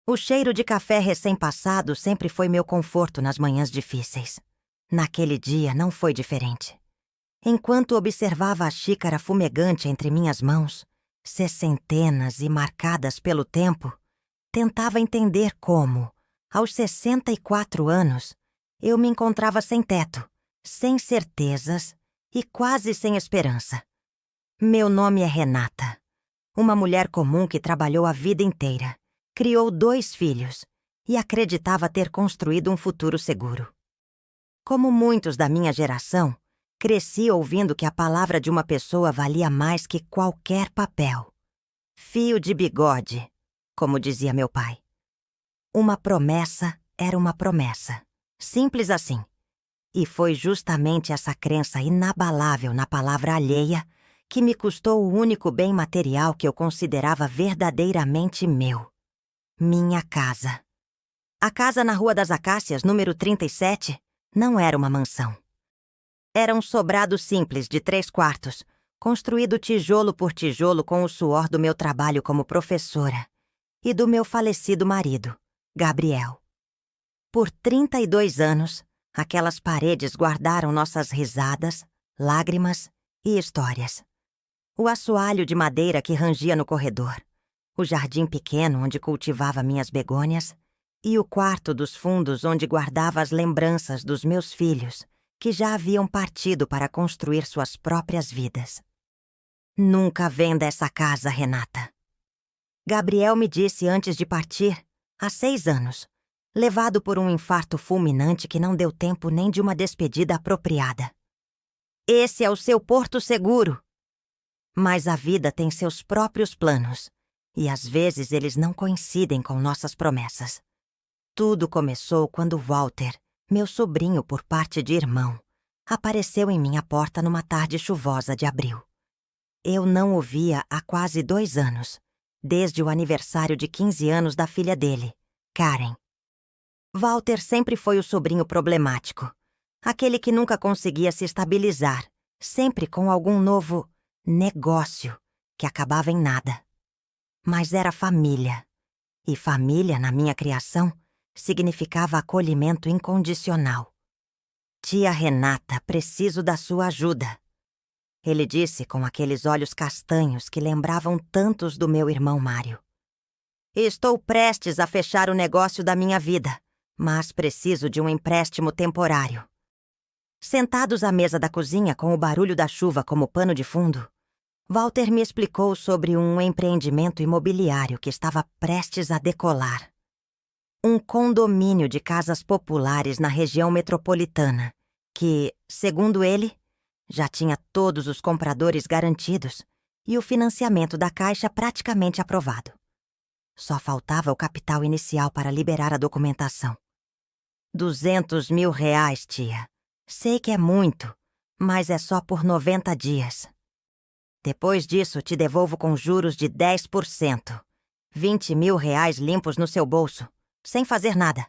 O cheiro de café recém-passado sempre foi meu conforto nas manhãs difíceis. Naquele dia não foi diferente. Enquanto observava a xícara fumegante entre minhas mãos, sessentenas e marcadas pelo tempo, tentava entender como, aos 64 anos, eu me encontrava sem teto, sem certezas e quase sem esperança. Meu nome é Renata, uma mulher comum que trabalhou a vida inteira, criou 2 filhos e acreditava ter construído um futuro seguro. Como muitos da minha geração, cresci ouvindo que a palavra de uma pessoa valia mais que qualquer papel. Fio de bigode, como dizia meu pai. Uma promessa era uma promessa. Simples assim. E foi justamente essa crença inabalável na palavra alheia que me custou o único bem material que eu considerava verdadeiramente meu. Minha casa. A casa na Rua das Acácias, número 37, não era uma mansão. Era um sobrado simples de 3 quartos, construído tijolo por tijolo com o suor do meu trabalho como professora e do meu falecido marido, Gabriel. Por 32 anos, aquelas paredes guardaram nossas risadas, lágrimas e histórias. O assoalho de madeira que rangia no corredor, o jardim pequeno onde cultivava minhas begônias e o quarto dos fundos onde guardava as lembranças dos meus filhos, que já haviam partido para construir suas próprias vidas. Nunca venda essa casa, Renata. Gabriel me disse antes de partir, há 6 anos, levado por um infarto fulminante que não deu tempo nem de uma despedida apropriada. Esse é o seu porto seguro. Mas a vida tem seus próprios planos, e às vezes eles não coincidem com nossas promessas. Tudo começou quando Walter, meu sobrinho por parte de irmão, apareceu em minha porta numa tarde chuvosa de abril. Eu não o via há quase 2 anos, desde o aniversário de 15 anos da filha dele, Karen. Walter sempre foi o sobrinho problemático, aquele que nunca conseguia se estabilizar, sempre com algum novo negócio que acabava em nada. Mas era família, e família, na minha criação, significava acolhimento incondicional. Tia Renata, preciso da sua ajuda. Ele disse com aqueles olhos castanhos que lembravam tantos do meu irmão Mário. Estou prestes a fechar o negócio da minha vida, mas preciso de um empréstimo temporário. Sentados à mesa da cozinha com o barulho da chuva como pano de fundo, Walter me explicou sobre um empreendimento imobiliário que estava prestes a decolar. Um condomínio de casas populares na região metropolitana, que, segundo ele, já tinha todos os compradores garantidos e o financiamento da Caixa praticamente aprovado. Só faltava o capital inicial para liberar a documentação. 200 mil reais, tia. Sei que é muito, mas é só por 90 dias. Depois disso, te devolvo com juros de 10%. 20 mil reais limpos no seu bolso, sem fazer nada.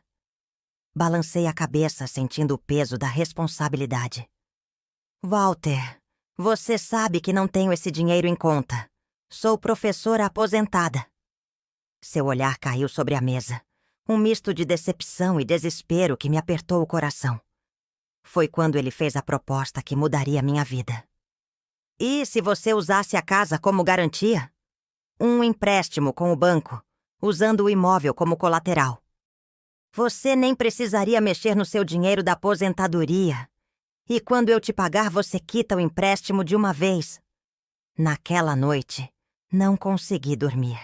Balancei a cabeça, sentindo o peso da responsabilidade. Walter, você sabe que não tenho esse dinheiro em conta. Sou professora aposentada. Seu olhar caiu sobre a mesa. Um misto de decepção e desespero que me apertou o coração. Foi quando ele fez a proposta que mudaria minha vida. E se você usasse a casa como garantia? Um empréstimo com o banco, usando o imóvel como colateral. Você nem precisaria mexer no seu dinheiro da aposentadoria. E quando eu te pagar, você quita o empréstimo de uma vez. Naquela noite, não consegui dormir.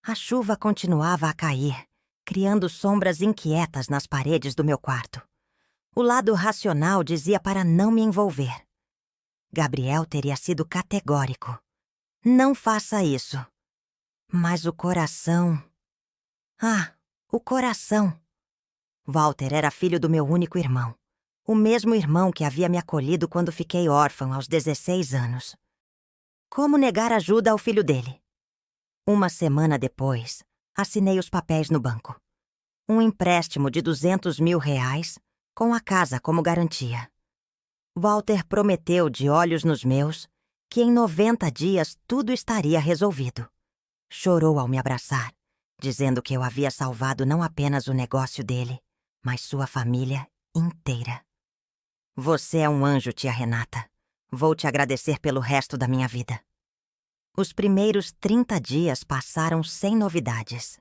A chuva continuava a cair, criando sombras inquietas nas paredes do meu quarto. O lado racional dizia para não me envolver. Gabriel teria sido categórico. Não faça isso. Mas o coração... o coração. Walter era filho do meu único irmão. O mesmo irmão que havia me acolhido quando fiquei órfã aos 16 anos. Como negar ajuda ao filho dele? Uma semana depois, assinei os papéis no banco. Um empréstimo de 200 mil reais, com a casa como garantia. Walter prometeu, de olhos nos meus, que em 90 dias tudo estaria resolvido. Chorou ao me abraçar dizendo que eu havia salvado não apenas o negócio dele, mas sua família inteira. Você é um anjo, tia Renata. Vou te agradecer pelo resto da minha vida. Os primeiros 30 dias passaram sem novidades.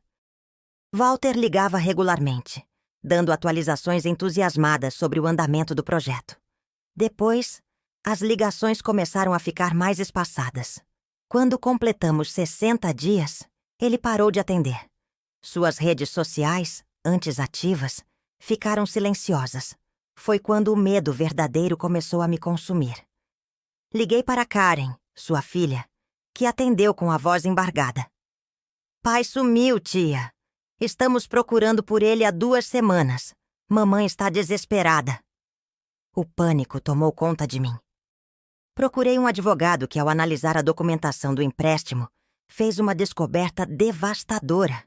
Walter ligava regularmente, dando atualizações entusiasmadas sobre o andamento do projeto. Depois, as ligações começaram a ficar mais espaçadas. Quando completamos 60 dias, ele parou de atender. Suas redes sociais, antes ativas, ficaram silenciosas. Foi quando o medo verdadeiro começou a me consumir. Liguei para Karen, sua filha, que atendeu com a voz embargada. Pai sumiu, tia. Estamos procurando por ele há 2 semanas. Mamãe está desesperada. O pânico tomou conta de mim. Procurei um advogado que, ao analisar a documentação do empréstimo, fez uma descoberta devastadora.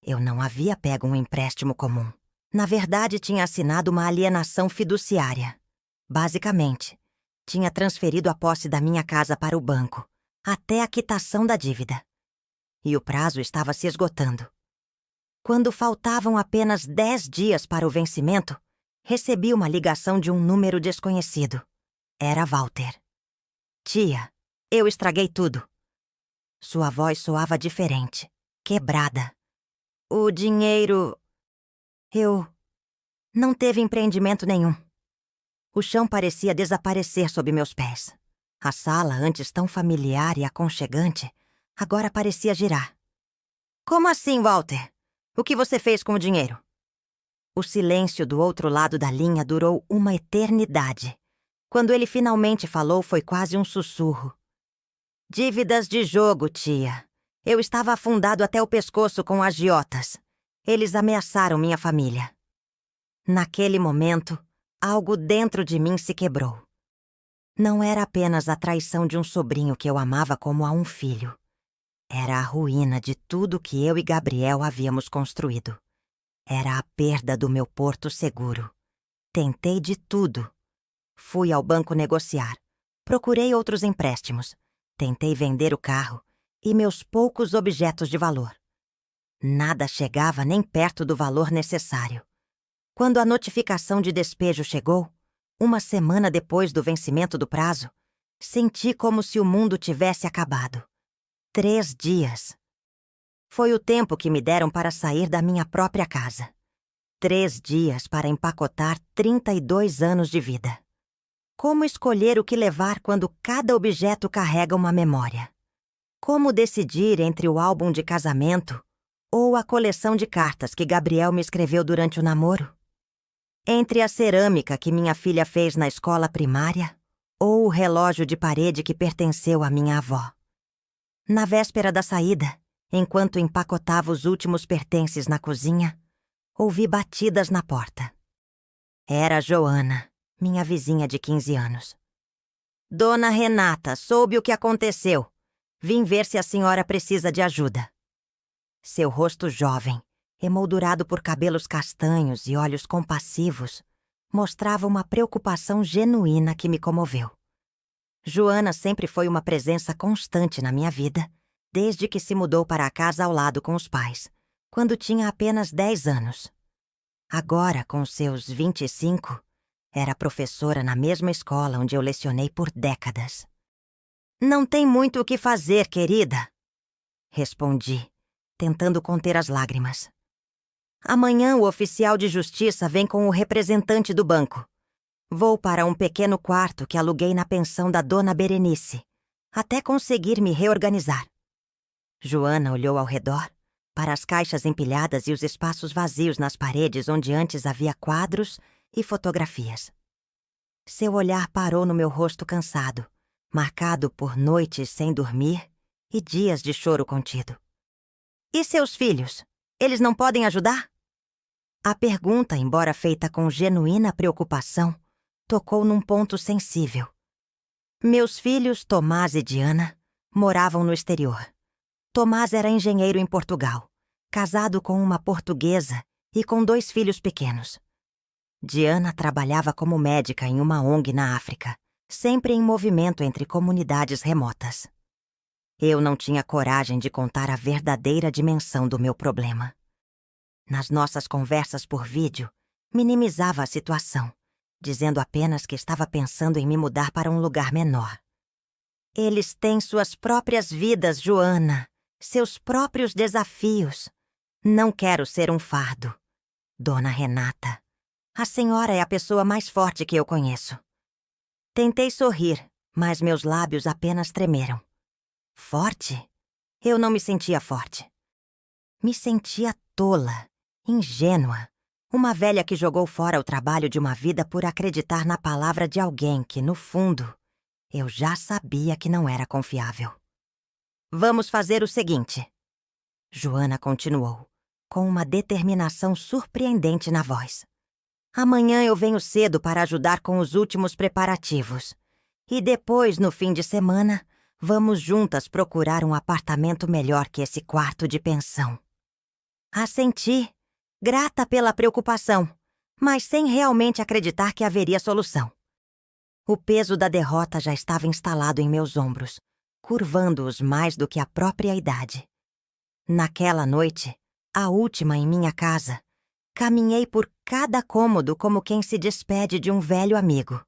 Eu não havia pego um empréstimo comum. Na verdade, tinha assinado uma alienação fiduciária. Basicamente, tinha transferido a posse da minha casa para o banco, até a quitação da dívida. E o prazo estava se esgotando. Quando faltavam apenas 10 dias para o vencimento, recebi uma ligação de um número desconhecido. Era Walter. Tia, eu estraguei tudo. Sua voz soava diferente, quebrada. O dinheiro... Não teve empreendimento nenhum. O chão parecia desaparecer sob meus pés. A sala, antes tão familiar e aconchegante, agora parecia girar. Como assim, Walter? O que você fez com o dinheiro? O silêncio do outro lado da linha durou uma eternidade. Quando ele finalmente falou, foi quase um sussurro. Dívidas de jogo, tia. Eu estava afundado até o pescoço com agiotas. Eles ameaçaram minha família. Naquele momento, algo dentro de mim se quebrou. Não era apenas a traição de um sobrinho que eu amava como a um filho. Era a ruína de tudo que eu e Gabriel havíamos construído. Era a perda do meu porto seguro. Tentei de tudo. Fui ao banco negociar. Procurei outros empréstimos. Tentei vender o carro e meus poucos objetos de valor. Nada chegava nem perto do valor necessário. Quando a notificação de despejo chegou, 1 semana depois do vencimento do prazo, senti como se o mundo tivesse acabado. 3 dias. Foi o tempo que me deram para sair da minha própria casa. 3 dias para empacotar 32 anos de vida. Como escolher o que levar quando cada objeto carrega uma memória? Como decidir entre o álbum de casamento ou a coleção de cartas que Gabriel me escreveu durante o namoro? Entre a cerâmica que minha filha fez na escola primária ou o relógio de parede que pertenceu à minha avó? Na véspera da saída, enquanto empacotava os últimos pertences na cozinha, ouvi batidas na porta. Era Joana, minha vizinha de 15 anos. Dona Renata, soube o que aconteceu. Vim ver se a senhora precisa de ajuda. Seu rosto jovem, emoldurado por cabelos castanhos e olhos compassivos, mostrava uma preocupação genuína que me comoveu. Joana sempre foi uma presença constante na minha vida, desde que se mudou para a casa ao lado com os pais, quando tinha apenas 10 anos. Agora, com seus 25, era professora na mesma escola onde eu lecionei por décadas. Não tem muito o que fazer, querida, respondi, tentando conter as lágrimas. Amanhã o oficial de justiça vem com o representante do banco. Vou para um pequeno quarto que aluguei na pensão da dona Berenice, até conseguir me reorganizar. Joana olhou ao redor, para as caixas empilhadas e os espaços vazios nas paredes onde antes havia quadros e fotografias. Seu olhar parou no meu rosto cansado, marcado por noites sem dormir e dias de choro contido. E seus filhos? Eles não podem ajudar? A pergunta, embora feita com genuína preocupação, tocou num ponto sensível. Meus filhos, Tomás e Diana, moravam no exterior. Tomás era engenheiro em Portugal, casado com uma portuguesa e com 2 filhos pequenos. Diana trabalhava como médica em uma ONG na África, sempre em movimento entre comunidades remotas. Eu não tinha coragem de contar a verdadeira dimensão do meu problema. Nas nossas conversas por vídeo, minimizava a situação, dizendo apenas que estava pensando em me mudar para um lugar menor. Eles têm suas próprias vidas, Joana, seus próprios desafios. Não quero ser um fardo. Dona Renata, a senhora é a pessoa mais forte que eu conheço. Tentei sorrir, mas meus lábios apenas tremeram. Forte? Eu não me sentia forte. Me sentia tola, ingênua, uma velha que jogou fora o trabalho de uma vida por acreditar na palavra de alguém que, no fundo, eu já sabia que não era confiável. Vamos fazer o seguinte. Joana continuou, com uma determinação surpreendente na voz. Amanhã eu venho cedo para ajudar com os últimos preparativos. E depois, no fim de semana, vamos juntas procurar um apartamento melhor que esse quarto de pensão. Assenti, grata pela preocupação, mas sem realmente acreditar que haveria solução. O peso da derrota já estava instalado em meus ombros, curvando-os mais do que a própria idade. Naquela noite, a última em minha casa, caminhei por cada cômodo como quem se despede de um velho amigo.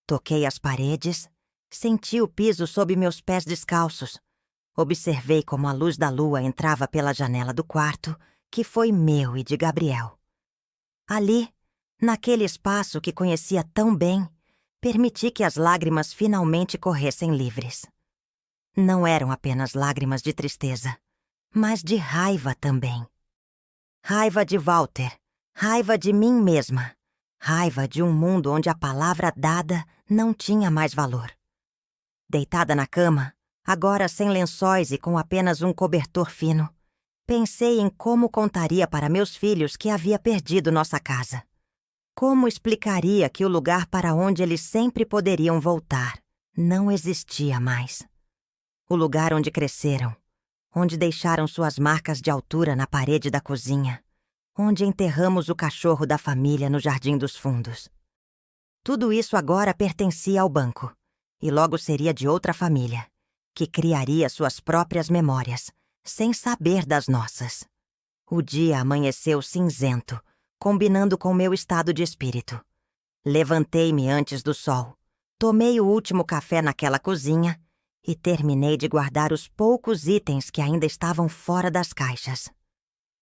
Toquei as paredes, senti o piso sob meus pés descalços. Observei como a luz da lua entrava pela janela do quarto, que foi meu e de Gabriel. Ali, naquele espaço que conhecia tão bem, permiti que as lágrimas finalmente corressem livres. Não eram apenas lágrimas de tristeza, mas de raiva também. Raiva de Walter, raiva de mim mesma, raiva de um mundo onde a palavra dada não tinha mais valor. Deitada na cama, agora sem lençóis e com apenas um cobertor fino, pensei em como contaria para meus filhos que havia perdido nossa casa. Como explicaria que o lugar para onde eles sempre poderiam voltar não existia mais? O lugar onde cresceram, onde deixaram suas marcas de altura na parede da cozinha, onde enterramos o cachorro da família no jardim dos fundos. Tudo isso agora pertencia ao banco, e logo seria de outra família, que criaria suas próprias memórias, sem saber das nossas. O dia amanheceu cinzento, combinando com meu estado de espírito. Levantei-me antes do sol, tomei o último café naquela cozinha e terminei de guardar os poucos itens que ainda estavam fora das caixas.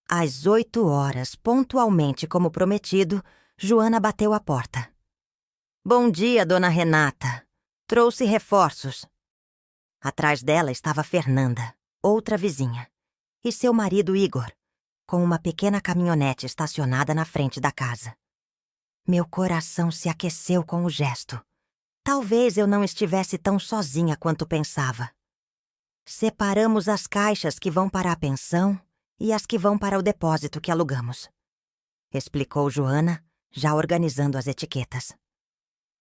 Às 8 horas, pontualmente como prometido, Joana bateu à porta. Bom dia, dona Renata. Trouxe reforços. Atrás dela estava Fernanda, outra vizinha, e seu marido Igor, com uma pequena caminhonete estacionada na frente da casa. Meu coração se aqueceu com o gesto. Talvez eu não estivesse tão sozinha quanto pensava. Separamos as caixas que vão para a pensão e as que vão para o depósito que alugamos, explicou Joana, já organizando as etiquetas.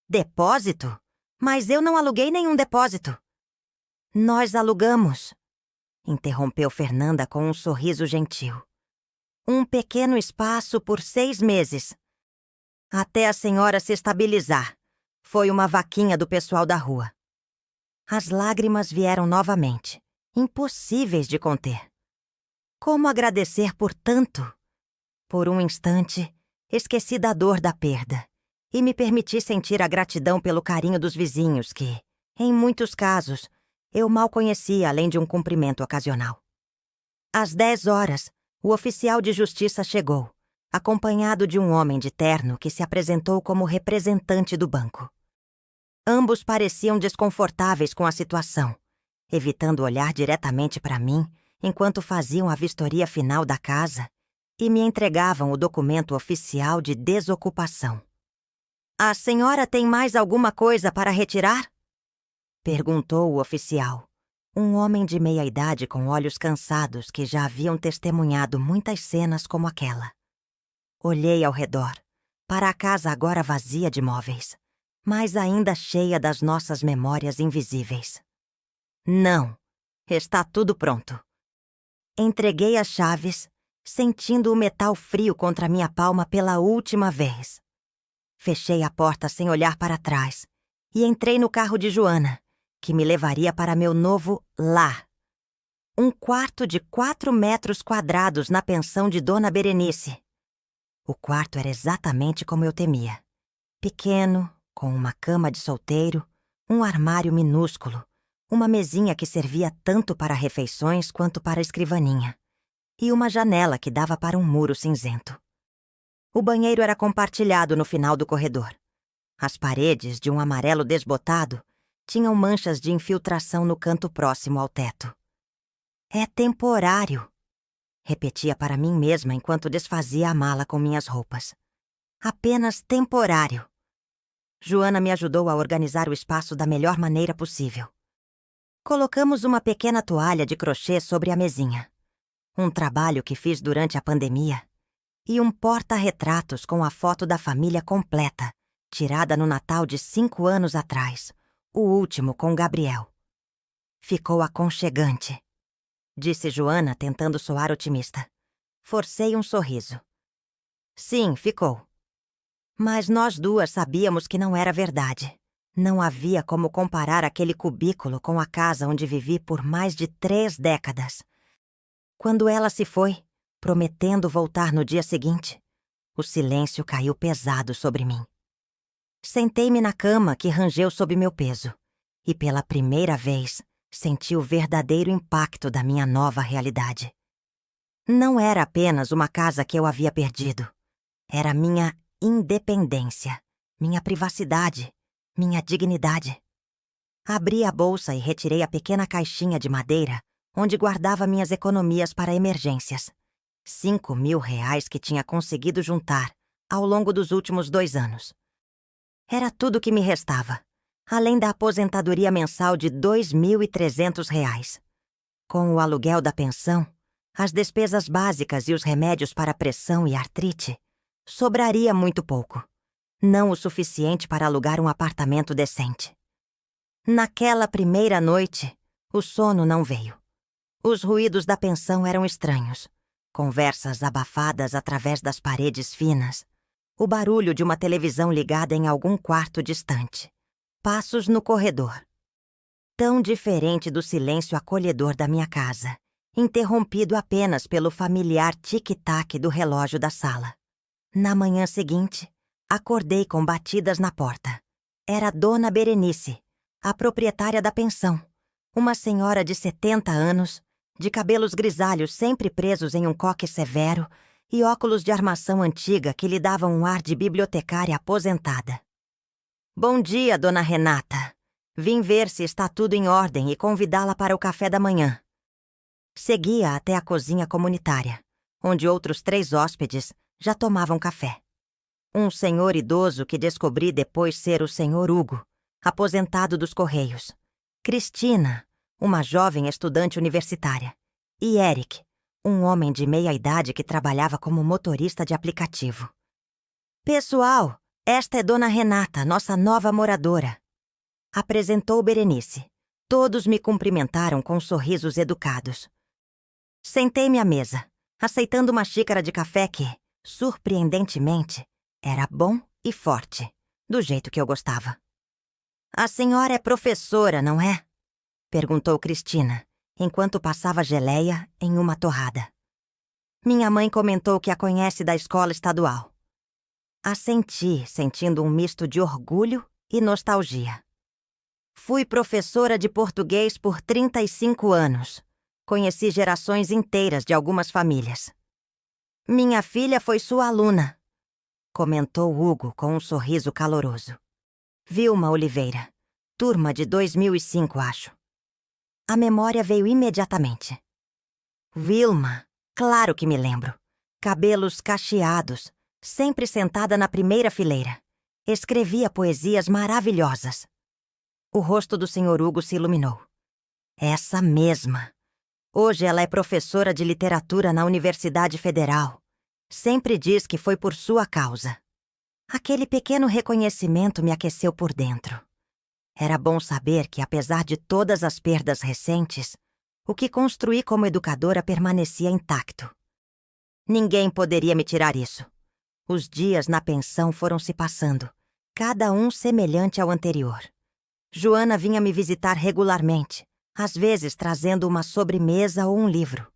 Depósito? Mas eu não aluguei nenhum depósito. Nós alugamos, interrompeu Fernanda com um sorriso gentil. Um pequeno espaço por 6 meses. Até a senhora se estabilizar. Foi uma vaquinha do pessoal da rua. As lágrimas vieram novamente, impossíveis de conter. Como agradecer por tanto? Por um instante, esqueci da dor da perda e me permiti sentir a gratidão pelo carinho dos vizinhos que, em muitos casos, eu mal conhecia além de um cumprimento ocasional. Às 10 horas, o oficial de justiça chegou, acompanhado de um homem de terno que se apresentou como representante do banco. Ambos pareciam desconfortáveis com a situação, evitando olhar diretamente para mim enquanto faziam a vistoria final da casa e me entregavam o documento oficial de desocupação. A senhora tem mais alguma coisa para retirar? Perguntou o oficial, um homem de meia-idade com olhos cansados que já haviam testemunhado muitas cenas como aquela. Olhei ao redor, para a casa agora vazia de móveis, mas ainda cheia das nossas memórias invisíveis. Não, está tudo pronto. Entreguei as chaves, sentindo o metal frio contra minha palma pela última vez. Fechei a porta sem olhar para trás e entrei no carro de Joana, que me levaria para meu novo lar, um quarto de 4 metros quadrados na pensão de Dona Berenice. O quarto era exatamente como eu temia. Pequeno, com uma cama de solteiro, um armário minúsculo, uma mesinha que servia tanto para refeições quanto para escrivaninha, e uma janela que dava para um muro cinzento. O banheiro era compartilhado no final do corredor. As paredes, de um amarelo desbotado, tinham manchas de infiltração no canto próximo ao teto. É temporário, repetia para mim mesma enquanto desfazia a mala com minhas roupas. Apenas temporário. Joana me ajudou a organizar o espaço da melhor maneira possível. Colocamos uma pequena toalha de crochê sobre a mesinha, um trabalho que fiz durante a pandemia, e um porta-retratos com a foto da família completa, tirada no Natal de 5 anos atrás, o último com Gabriel. Ficou aconchegante, disse Joana, tentando soar otimista. Forcei um sorriso. Sim, ficou. Mas nós duas sabíamos que não era verdade. Não havia como comparar aquele cubículo com a casa onde vivi por mais de 3 décadas. Quando ela se foi, prometendo voltar no dia seguinte, o silêncio caiu pesado sobre mim. Sentei-me na cama que rangeu sob meu peso e, pela primeira vez, senti o verdadeiro impacto da minha nova realidade. Não era apenas uma casa que eu havia perdido. Era minha independência, minha privacidade, minha dignidade. Abri a bolsa e retirei a pequena caixinha de madeira onde guardava minhas economias para emergências. 5.000 reais que tinha conseguido juntar ao longo dos últimos 2 anos. Era tudo que me restava, além da aposentadoria mensal de 2.300 reais. Com o aluguel da pensão, as despesas básicas e os remédios para pressão e artrite, sobraria muito pouco. Não o suficiente para alugar um apartamento decente. Naquela primeira noite, o sono não veio. Os ruídos da pensão eram estranhos. Conversas abafadas através das paredes finas. O barulho de uma televisão ligada em algum quarto distante. Passos no corredor. Tão diferente do silêncio acolhedor da minha casa, interrompido apenas pelo familiar tic-tac do relógio da sala. Na manhã seguinte, acordei com batidas na porta. Era Dona Berenice, a proprietária da pensão, uma senhora de 70 anos, de cabelos grisalhos sempre presos em um coque severo e óculos de armação antiga que lhe davam um ar de bibliotecária aposentada. Bom dia, Dona Renata. Vim ver se está tudo em ordem e convidá-la para o café da manhã. Seguia até a cozinha comunitária, onde outros 3 hóspedes já tomavam café. Um senhor idoso que descobri depois ser o senhor Hugo, aposentado dos Correios. Cristina, uma jovem estudante universitária. E Eric, um homem de meia-idade que trabalhava como motorista de aplicativo. Pessoal, esta é Dona Renata, nossa nova moradora. Apresentou Berenice. Todos me cumprimentaram com sorrisos educados. Sentei-me à mesa, aceitando uma xícara de café que, surpreendentemente, era bom e forte, do jeito que eu gostava. A senhora é professora, não é? Perguntou Cristina, enquanto passava geleia em uma torrada. Minha mãe comentou que a conhece da escola estadual. Assenti, sentindo um misto de orgulho e nostalgia. Fui professora de português por 35 anos. Conheci gerações inteiras de algumas famílias. Minha filha foi sua aluna, comentou Hugo com um sorriso caloroso. Vilma Oliveira, turma de 2005, acho. A memória veio imediatamente. Vilma, claro que me lembro. Cabelos cacheados, sempre sentada na primeira fileira. Escrevia poesias maravilhosas. O rosto do Sr. Hugo se iluminou. Essa mesma. Hoje ela é professora de literatura na Universidade Federal. Sempre diz que foi por sua causa. Aquele pequeno reconhecimento me aqueceu por dentro. Era bom saber que, apesar de todas as perdas recentes, o que construí como educadora permanecia intacto. Ninguém poderia me tirar isso. Os dias na pensão foram se passando, cada um semelhante ao anterior. Joana vinha me visitar regularmente, às vezes trazendo uma sobremesa ou um livro.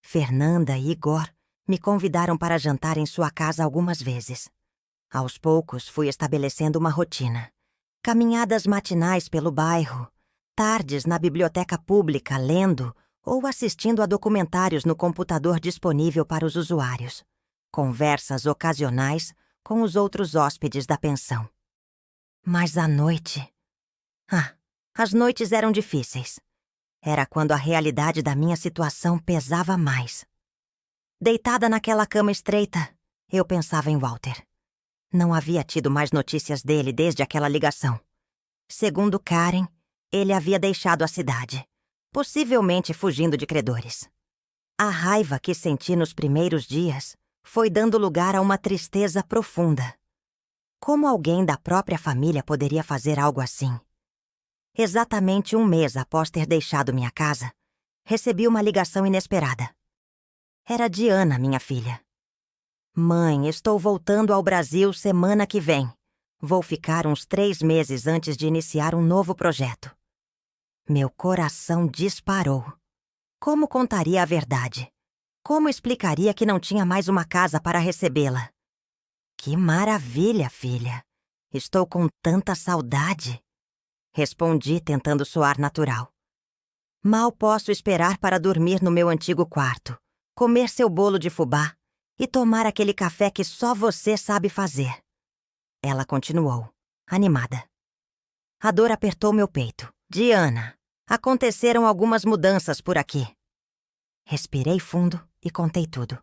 Fernanda e Igor me convidaram para jantar em sua casa algumas vezes. Aos poucos, fui estabelecendo uma rotina. Caminhadas matinais pelo bairro, tardes na biblioteca pública lendo ou assistindo a documentários no computador disponível para os usuários. Conversas ocasionais com os outros hóspedes da pensão. Mas à noite... as noites eram difíceis. Era quando a realidade da minha situação pesava mais. Deitada naquela cama estreita, eu pensava em Walter. Não havia tido mais notícias dele desde aquela ligação. Segundo Karen, ele havia deixado a cidade, possivelmente fugindo de credores. A raiva que senti nos primeiros dias foi dando lugar a uma tristeza profunda. Como alguém da própria família poderia fazer algo assim? Exatamente um mês após ter deixado minha casa, recebi uma ligação inesperada. Era Diana, minha filha. Mãe, estou voltando ao Brasil semana que vem. Vou ficar uns 3 meses antes de iniciar um novo projeto. Meu coração disparou. Como contaria a verdade? Como explicaria que não tinha mais uma casa para recebê-la? Que maravilha, filha! Estou com tanta saudade. Respondi, tentando soar natural. Mal posso esperar para dormir no meu antigo quarto, comer seu bolo de fubá e tomar aquele café que só você sabe fazer. Ela continuou, animada. A dor apertou meu peito. Diana, aconteceram algumas mudanças por aqui. Respirei fundo e contei tudo.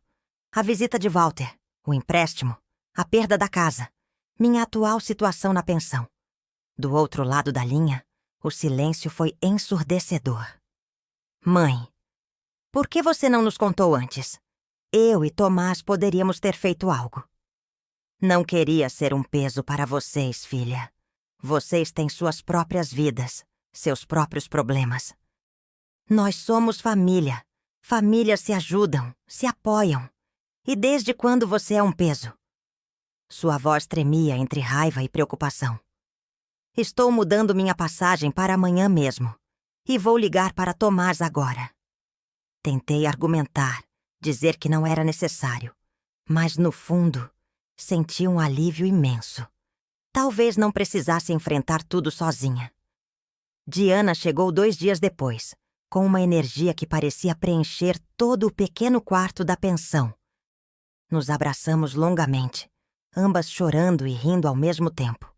A visita de Walter, o empréstimo, a perda da casa, minha atual situação na pensão. Do outro lado da linha, o silêncio foi ensurdecedor. Mãe, por que você não nos contou antes? Eu e Tomás poderíamos ter feito algo. Não queria ser um peso para vocês, filha. Vocês têm suas próprias vidas, seus próprios problemas. Nós somos família. Famílias se ajudam, se apoiam. E desde quando você é um peso? Sua voz tremia entre raiva e preocupação. Estou mudando minha passagem para amanhã mesmo. E vou ligar para Tomás agora. Tentei argumentar, dizer que não era necessário. Mas, no fundo, senti um alívio imenso. Talvez não precisasse enfrentar tudo sozinha. Diana chegou 2 dias depois, com uma energia que parecia preencher todo o pequeno quarto da pensão. Nos abraçamos longamente, ambas chorando e rindo ao mesmo tempo.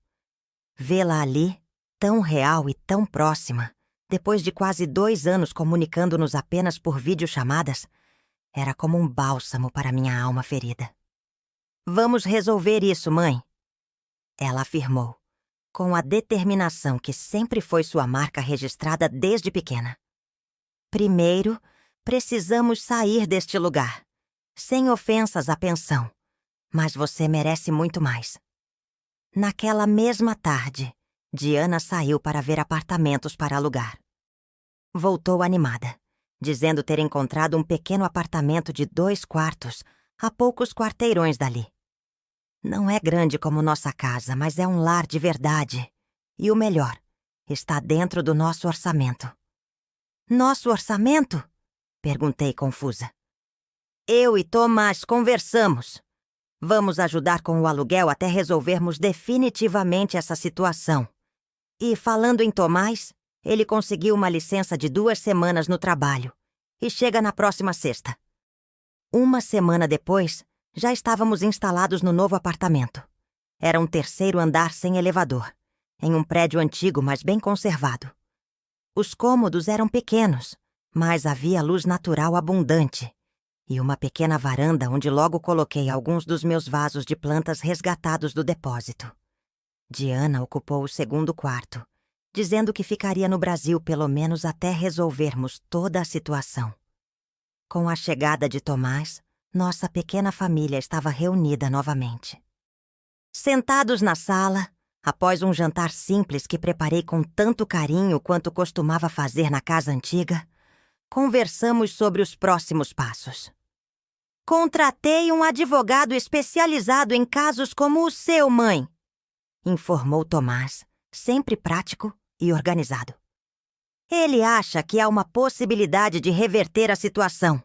Vê-la ali, tão real e tão próxima, depois de quase 2 anos comunicando-nos apenas por videochamadas, era como um bálsamo para minha alma ferida. Vamos resolver isso, mãe. Ela afirmou, com a determinação que sempre foi sua marca registrada desde pequena. Primeiro, precisamos sair deste lugar. Sem ofensas à pensão, mas você merece muito mais. Naquela mesma tarde, Diana saiu para ver apartamentos para alugar. Voltou animada, dizendo ter encontrado um pequeno apartamento de 2 quartos a poucos quarteirões dali. Não é grande como nossa casa, mas é um lar de verdade. E o melhor, está dentro do nosso orçamento. Nosso orçamento? Perguntei confusa. Eu e Tomás conversamos. Vamos ajudar com o aluguel até resolvermos definitivamente essa situação. E, falando em Tomás, ele conseguiu uma licença de 2 semanas no trabalho e chega na próxima sexta. 1 semana depois, já estávamos instalados no novo apartamento. Era um 3º andar sem elevador, em um prédio antigo, mas bem conservado. Os cômodos eram pequenos, mas havia luz natural abundante e uma pequena varanda onde logo coloquei alguns dos meus vasos de plantas resgatados do depósito. Diana ocupou o 2º quarto, dizendo que ficaria no Brasil pelo menos até resolvermos toda a situação. Com a chegada de Tomás, nossa pequena família estava reunida novamente. Sentados na sala, após um jantar simples que preparei com tanto carinho quanto costumava fazer na casa antiga, conversamos sobre os próximos passos. Contratei um advogado especializado em casos como o seu, mãe, informou Tomás, sempre prático e organizado. Ele acha que há uma possibilidade de reverter a situação,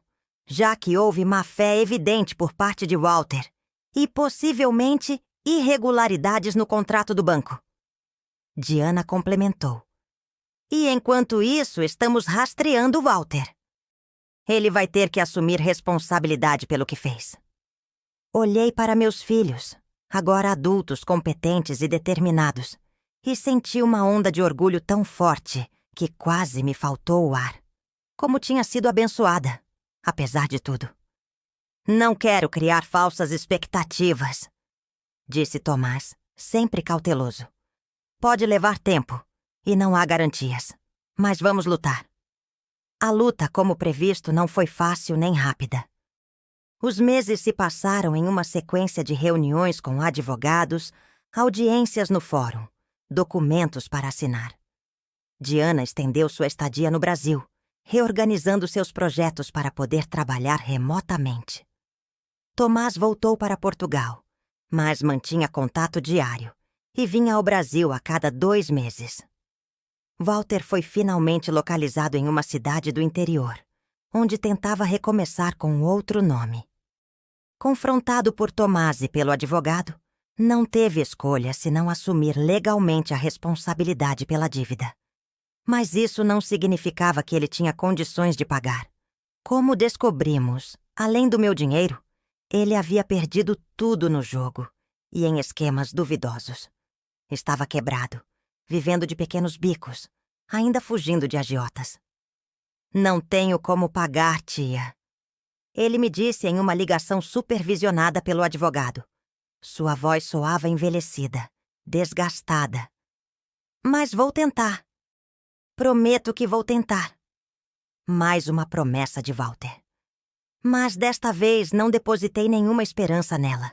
já que houve má-fé evidente por parte de Walter e possivelmente irregularidades no contrato do banco. Diana complementou. E enquanto isso, estamos rastreando Walter. Ele vai ter que assumir responsabilidade pelo que fez. Olhei para meus filhos, agora adultos, competentes e determinados, e senti uma onda de orgulho tão forte que quase me faltou o ar. Como tinha sido abençoada, apesar de tudo. Não quero criar falsas expectativas, disse Tomás, sempre cauteloso. Pode levar tempo, e não há garantias, mas vamos lutar. A luta, como previsto, não foi fácil nem rápida. Os meses se passaram em uma sequência de reuniões com advogados, audiências no fórum, documentos para assinar. Diana estendeu sua estadia no Brasil, reorganizando seus projetos para poder trabalhar remotamente. Tomás voltou para Portugal, mas mantinha contato diário e vinha ao Brasil a cada 2 meses. Walter foi finalmente localizado em uma cidade do interior, onde tentava recomeçar com outro nome. Confrontado por Tomás e pelo advogado, não teve escolha senão assumir legalmente a responsabilidade pela dívida. Mas isso não significava que ele tinha condições de pagar. Como descobrimos, além do meu dinheiro, ele havia perdido tudo no jogo e em esquemas duvidosos. Estava quebrado, vivendo de pequenos bicos, ainda fugindo de agiotas. Não tenho como pagar, tia. Ele me disse em uma ligação supervisionada pelo advogado. Sua voz soava envelhecida, desgastada. Mas vou tentar. Prometo que vou tentar. Mais uma promessa de Walter. Mas desta vez não depositei nenhuma esperança nela.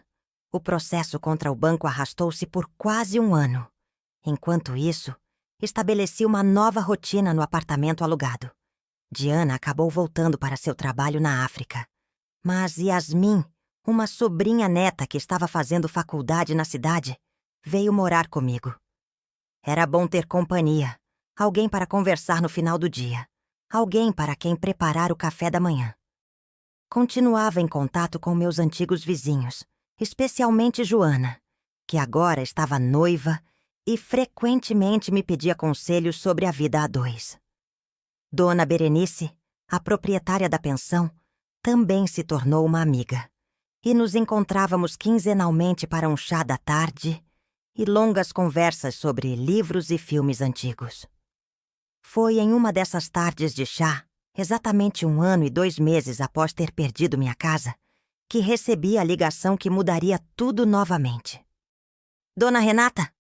O processo contra o banco arrastou-se por quase 1 ano. Enquanto isso, estabeleci uma nova rotina no apartamento alugado. Diana acabou voltando para seu trabalho na África. Mas Yasmin, uma sobrinha neta que estava fazendo faculdade na cidade, veio morar comigo. Era bom ter companhia, alguém para conversar no final do dia, alguém para quem preparar o café da manhã. Continuava em contato com meus antigos vizinhos, especialmente Joana, que agora estava noiva e frequentemente me pedia conselhos sobre a vida a 2. Dona Berenice, a proprietária da pensão, também se tornou uma amiga, e nos encontrávamos quinzenalmente para um chá da tarde e longas conversas sobre livros e filmes antigos. Foi em uma dessas tardes de chá, exatamente 1 ano e 2 meses após ter perdido minha casa, que recebi a ligação que mudaria tudo novamente. Dona Renata?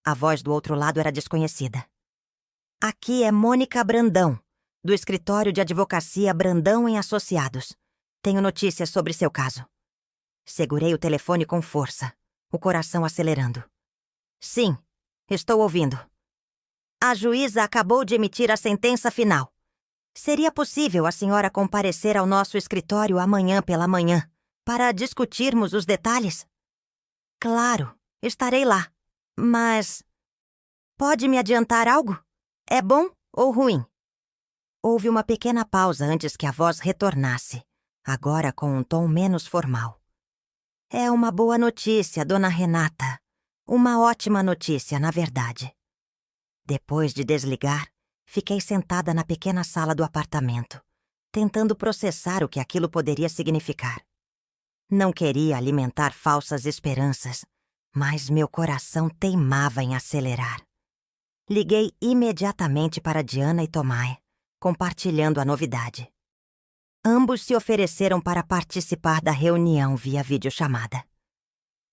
A voz do outro lado era desconhecida. Aqui é Mônica Brandão, do escritório de advocacia Brandão e Associados. Tenho notícias sobre seu caso. Segurei o telefone com força, o coração acelerando. Sim, estou ouvindo. A juíza acabou de emitir a sentença final. Seria possível a senhora comparecer ao nosso escritório amanhã pela manhã para discutirmos os detalhes? Claro, estarei lá. Mas pode me adiantar algo? É bom ou ruim? Houve uma pequena pausa antes que a voz retornasse, agora com um tom menos formal. É uma boa notícia, dona Renata. Uma ótima notícia, na verdade. Depois de desligar, fiquei sentada na pequena sala do apartamento, tentando processar o que aquilo poderia significar. Não queria alimentar falsas esperanças, mas meu coração teimava em acelerar. Liguei imediatamente para Diana e Tomai, compartilhando a novidade. Ambos se ofereceram para participar da reunião via videochamada.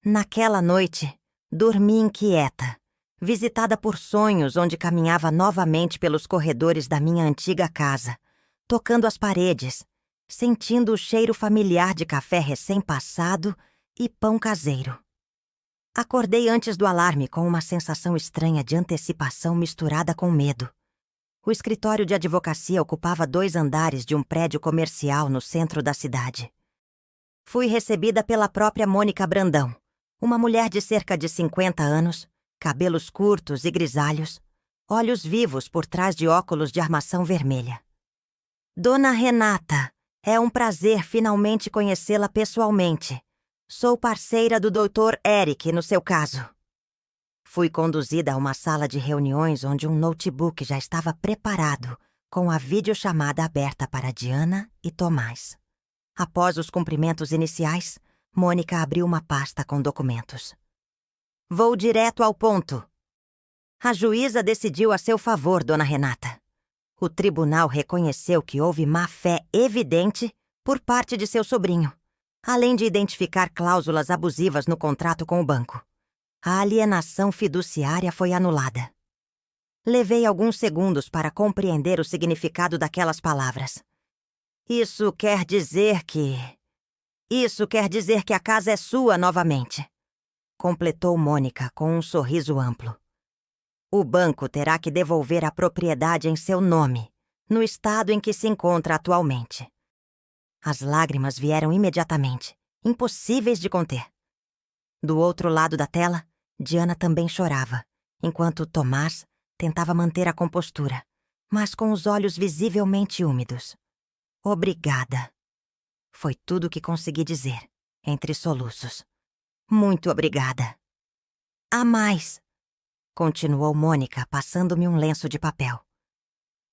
Naquela noite, dormi inquieta, visitada por sonhos onde caminhava novamente pelos corredores da minha antiga casa, tocando as paredes, sentindo o cheiro familiar de café recém-passado e pão caseiro. Acordei antes do alarme com uma sensação estranha de antecipação misturada com medo. O escritório de advocacia ocupava 2 andares de um prédio comercial no centro da cidade. Fui recebida pela própria Mônica Brandão, uma mulher de cerca de 50 anos, cabelos curtos e grisalhos, olhos vivos por trás de óculos de armação vermelha. Dona Renata, é um prazer finalmente conhecê-la pessoalmente. Sou parceira do Dr. Eric no seu caso. Fui conduzida a uma sala de reuniões onde um notebook já estava preparado, com a videochamada aberta para Diana e Tomás. Após os cumprimentos iniciais, Mônica abriu uma pasta com documentos. Vou direto ao ponto. A juíza decidiu a seu favor, Dona Renata. O tribunal reconheceu que houve má-fé evidente por parte de seu sobrinho, além de identificar cláusulas abusivas no contrato com o banco. A alienação fiduciária foi anulada. Levei alguns segundos para compreender o significado daquelas palavras. Isso quer dizer que a casa é sua novamente, completou Mônica com um sorriso amplo. O banco terá que devolver a propriedade em seu nome, no estado em que se encontra atualmente. As lágrimas vieram imediatamente, impossíveis de conter. Do outro lado da tela, Diana também chorava, enquanto Tomás tentava manter a compostura, mas com os olhos visivelmente úmidos. Obrigada. Foi tudo o que consegui dizer, entre soluços. Muito obrigada. Há mais, continuou Mônica, passando-me um lenço de papel.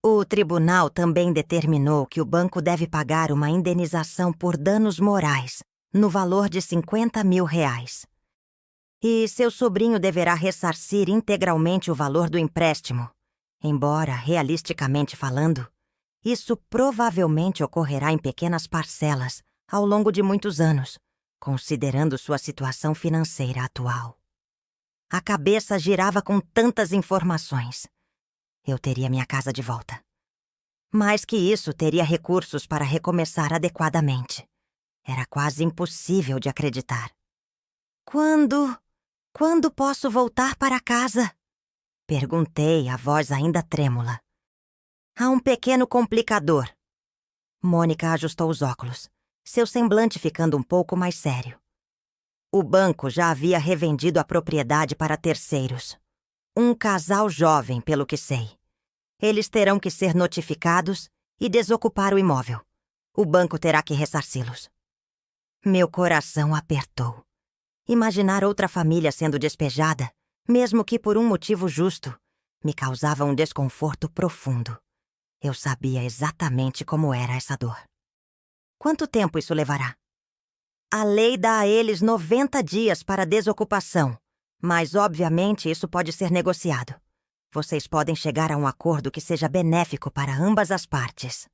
O tribunal também determinou que o banco deve pagar uma indenização por danos morais, no valor de R$50 mil. E seu sobrinho deverá ressarcir integralmente o valor do empréstimo. Embora, realisticamente falando, isso provavelmente ocorrerá em pequenas parcelas, ao longo de muitos anos, considerando sua situação financeira atual. A cabeça girava com tantas informações. Eu teria minha casa de volta. Mais que isso, teria recursos para recomeçar adequadamente. Era quase impossível de acreditar. Quando posso voltar para casa? Perguntei, a voz ainda trêmula. Há um pequeno complicador. Mônica ajustou os óculos, seu semblante ficando um pouco mais sério. O banco já havia revendido a propriedade para terceiros. Um casal jovem, pelo que sei. Eles terão que ser notificados e desocupar o imóvel. O banco terá que ressarci-los. Meu coração apertou. Imaginar outra família sendo despejada, mesmo que por um motivo justo, me causava um desconforto profundo. Eu sabia exatamente como era essa dor. Quanto tempo isso levará? A lei dá a eles 90 dias para desocupação, mas obviamente isso pode ser negociado. Vocês podem chegar a um acordo que seja benéfico para ambas as partes.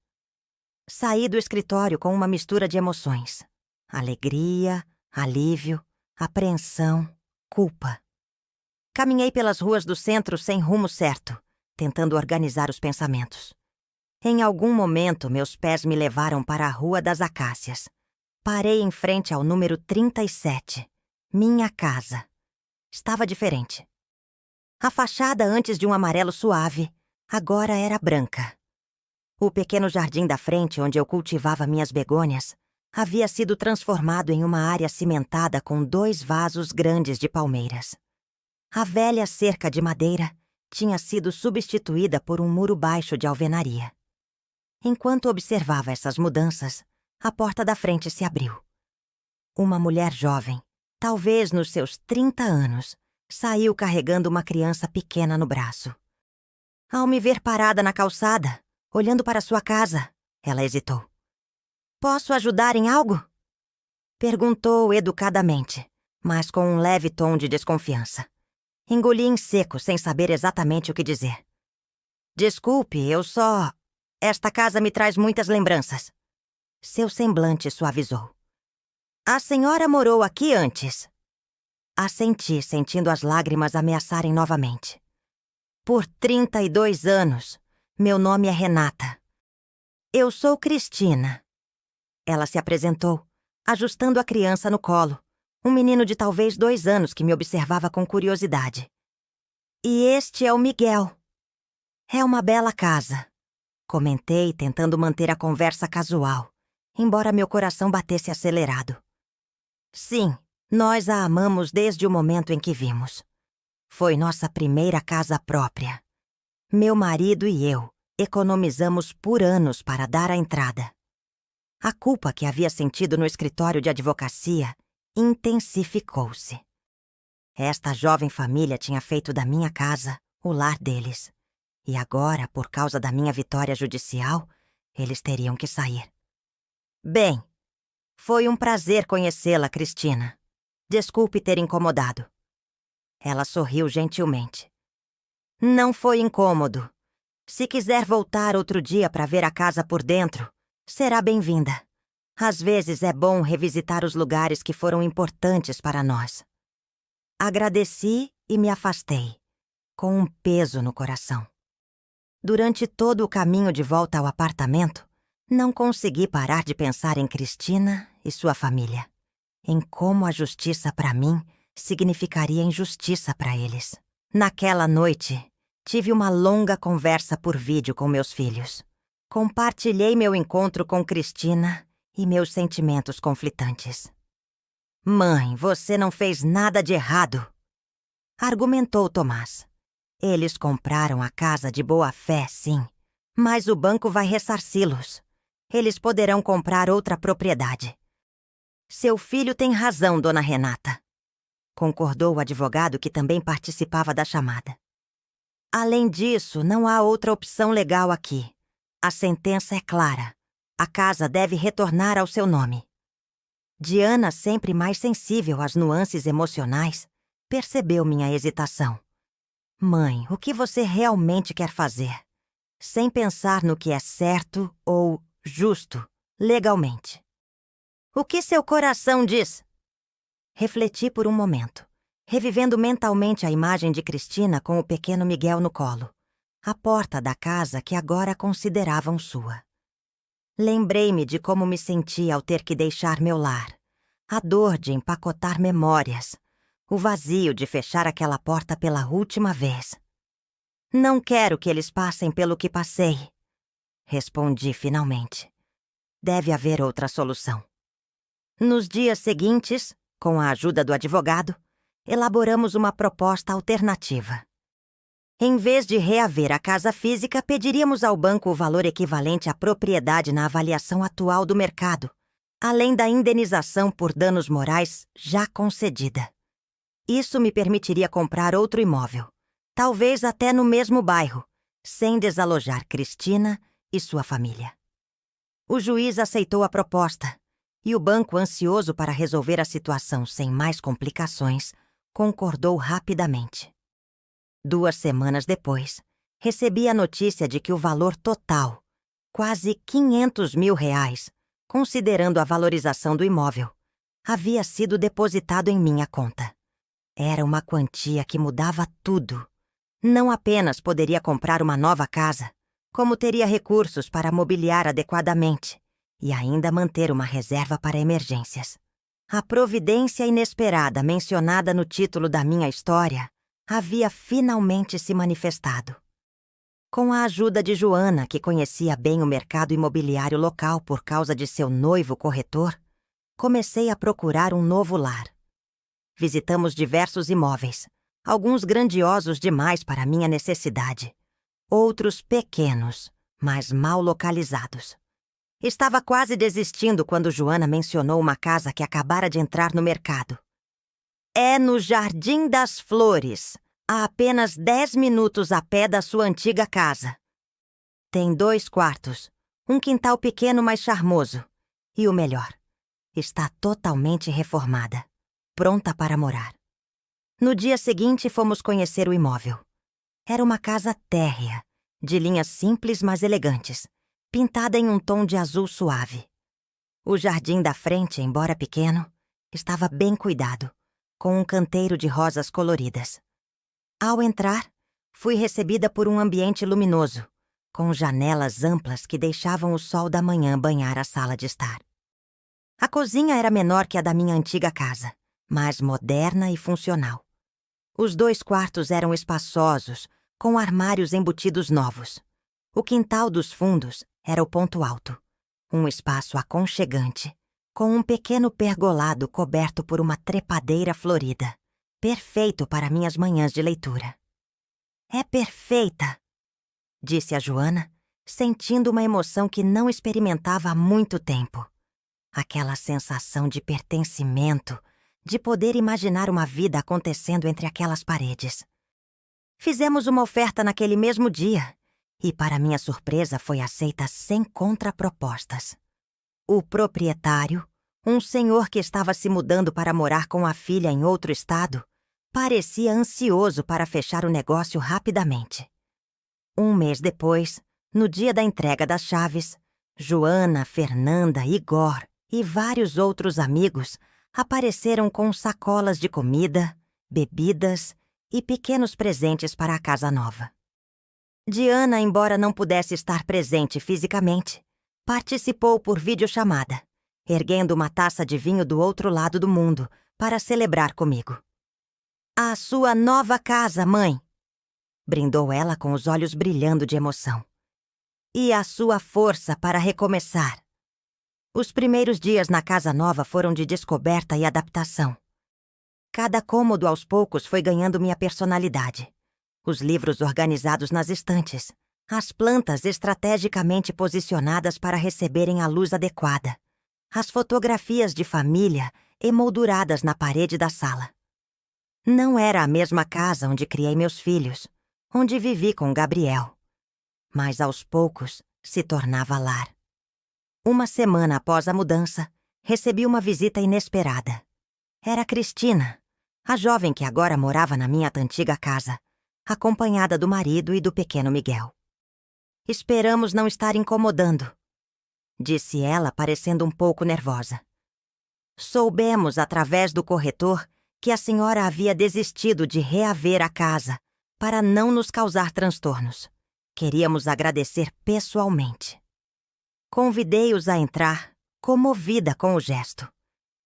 Saí do escritório com uma mistura de emoções. Alegria, alívio, apreensão, culpa. Caminhei pelas ruas do centro sem rumo certo, tentando organizar os pensamentos. Em algum momento, meus pés me levaram para a Rua das Acácias. Parei em frente ao número 37, minha casa. Estava diferente. A fachada, antes de um amarelo suave, agora era branca. O pequeno jardim da frente, onde eu cultivava minhas begônias, havia sido transformado em uma área cimentada com 2 vasos grandes de palmeiras. A velha cerca de madeira tinha sido substituída por um muro baixo de alvenaria. Enquanto observava essas mudanças, a porta da frente se abriu. Uma mulher jovem, talvez nos seus 30 anos, saiu carregando uma criança pequena no braço. Ao me ver parada na calçada, olhando para sua casa, ela hesitou. Posso ajudar em algo? Perguntou educadamente, mas com um leve tom de desconfiança. Engoli em seco, sem saber exatamente o que dizer. Desculpe, Esta casa me traz muitas lembranças. Seu semblante suavizou. A senhora morou aqui antes? Assenti, sentindo as lágrimas ameaçarem novamente. Por 32 anos. Meu nome é Renata. Eu sou Cristina. Ela se apresentou, ajustando a criança no colo, um menino de talvez 2 anos que me observava com curiosidade. E este é o Miguel. É uma bela casa, comentei, tentando manter a conversa casual, embora meu coração batesse acelerado. Sim, nós a amamos desde o momento em que vimos. Foi nossa primeira casa própria. Meu marido e eu economizamos por anos para dar a entrada. A culpa que havia sentido no escritório de advocacia intensificou-se. Esta jovem família tinha feito da minha casa o lar deles. E agora, por causa da minha vitória judicial, eles teriam que sair. Bem, foi um prazer conhecê-la, Cristina. Desculpe ter incomodado. Ela sorriu gentilmente. Não foi incômodo. Se quiser voltar outro dia para ver a casa por dentro, será bem-vinda. Às vezes é bom revisitar os lugares que foram importantes para nós. Agradeci e me afastei, com um peso no coração. Durante todo o caminho de volta ao apartamento, não consegui parar de pensar em Cristina e sua família, em como a justiça para mim significaria injustiça para eles. Naquela noite, tive uma longa conversa por vídeo com meus filhos. Compartilhei meu encontro com Cristina e meus sentimentos conflitantes. Mãe, você não fez nada de errado, argumentou Tomás. Eles compraram a casa de boa fé, sim, mas o banco vai ressarci-los. Eles poderão comprar outra propriedade. Seu filho tem razão, dona Renata, concordou o advogado que também participava da chamada. Além disso, não há outra opção legal aqui. A sentença é clara. A casa deve retornar ao seu nome. Diana, sempre mais sensível às nuances emocionais, percebeu minha hesitação. Mãe, o que você realmente quer fazer? Sem pensar no que é certo ou justo, legalmente. O que seu coração diz? Refleti por um momento, revivendo mentalmente a imagem de Cristina com o pequeno Miguel no colo, a porta da casa que agora consideravam sua. Lembrei-me de como me senti ao ter que deixar meu lar, a dor de empacotar memórias, o vazio de fechar aquela porta pela última vez. Não quero que eles passem pelo que passei, respondi finalmente. Deve haver outra solução. Nos dias seguintes, com a ajuda do advogado, elaboramos uma proposta alternativa. Em vez de reaver a casa física, pediríamos ao banco o valor equivalente à propriedade na avaliação atual do mercado, além da indenização por danos morais já concedida. Isso me permitiria comprar outro imóvel, talvez até no mesmo bairro, sem desalojar Cristina e sua família. O juiz aceitou a proposta, e o banco, ansioso para resolver a situação sem mais complicações, concordou rapidamente. 2 semanas depois, recebi a notícia de que o valor total, quase R$500 mil, considerando a valorização do imóvel, havia sido depositado em minha conta. Era uma quantia que mudava tudo. Não apenas poderia comprar uma nova casa, como teria recursos para mobiliar adequadamente e ainda manter uma reserva para emergências. A providência inesperada mencionada no título da minha história havia finalmente se manifestado. Com a ajuda de Joana, que conhecia bem o mercado imobiliário local por causa de seu noivo corretor, comecei a procurar um novo lar. Visitamos diversos imóveis, alguns grandiosos demais para minha necessidade, outros pequenos, mas mal localizados. Estava quase desistindo quando Joana mencionou uma casa que acabara de entrar no mercado. É no Jardim das Flores, a apenas 10 minutos a pé da sua antiga casa. Tem 2 quartos, um quintal pequeno mas charmoso. E o melhor, está totalmente reformada, pronta para morar. No dia seguinte, fomos conhecer o imóvel. Era uma casa térrea, de linhas simples mas elegantes, pintada em um tom de azul suave. O jardim da frente, embora pequeno, estava bem cuidado, com um canteiro de rosas coloridas. Ao entrar, fui recebida por um ambiente luminoso, com janelas amplas que deixavam o sol da manhã banhar a sala de estar. A cozinha era menor que a da minha antiga casa, mas moderna e funcional. Os 2 quartos eram espaçosos, com armários embutidos novos. O quintal dos fundos era o ponto alto, um espaço aconchegante, com um pequeno pergolado coberto por uma trepadeira florida, perfeito para minhas manhãs de leitura. É perfeita, disse a Joana, sentindo uma emoção que não experimentava há muito tempo. Aquela sensação de pertencimento, de poder imaginar uma vida acontecendo entre aquelas paredes. Fizemos uma oferta naquele mesmo dia e, para minha surpresa, foi aceita sem contrapropostas. O proprietário, um senhor que estava se mudando para morar com a filha em outro estado, parecia ansioso para fechar o negócio rapidamente. Um mês depois, no dia da entrega das chaves, Joana, Fernanda, Igor e vários outros amigos apareceram com sacolas de comida, bebidas e pequenos presentes para a casa nova. Diana, embora não pudesse estar presente fisicamente, participou por videochamada, erguendo uma taça de vinho do outro lado do mundo para celebrar comigo. "A sua nova casa, mãe!" brindou ela com os olhos brilhando de emoção. "E a sua força para recomeçar." Os primeiros dias na casa nova foram de descoberta e adaptação. Cada cômodo aos poucos foi ganhando minha personalidade. Os livros organizados nas estantes, as plantas estrategicamente posicionadas para receberem a luz adequada, as fotografias de família emolduradas na parede da sala. Não era a mesma casa onde criei meus filhos, onde vivi com Gabriel. Mas aos poucos se tornava lar. Uma semana após a mudança, recebi uma visita inesperada. Era Cristina, a jovem que agora morava na minha antiga casa, acompanhada do marido e do pequeno Miguel. "Esperamos não estar incomodando", disse ela, parecendo um pouco nervosa. "Soubemos, através do corretor, que a senhora havia desistido de reaver a casa para não nos causar transtornos. Queríamos agradecer pessoalmente." Convidei-os a entrar, comovida com o gesto,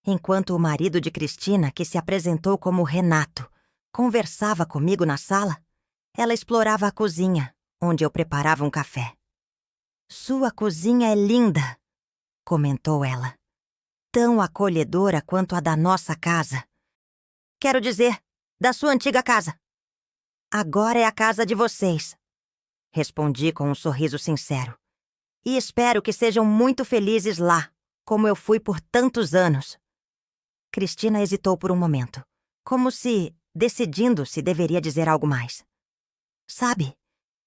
enquanto o marido de Cristina, que se apresentou como Renato, conversava comigo na sala. Ela explorava a cozinha, onde eu preparava um café. "Sua cozinha é linda", comentou ela. "Tão acolhedora quanto a da nossa casa." "Quero dizer, da sua antiga casa." "Agora é a casa de vocês", respondi com um sorriso sincero. "E espero que sejam muito felizes lá, como eu fui por tantos anos." Cristina hesitou por um momento, como se decidindo se deveria dizer algo mais. "Sabe,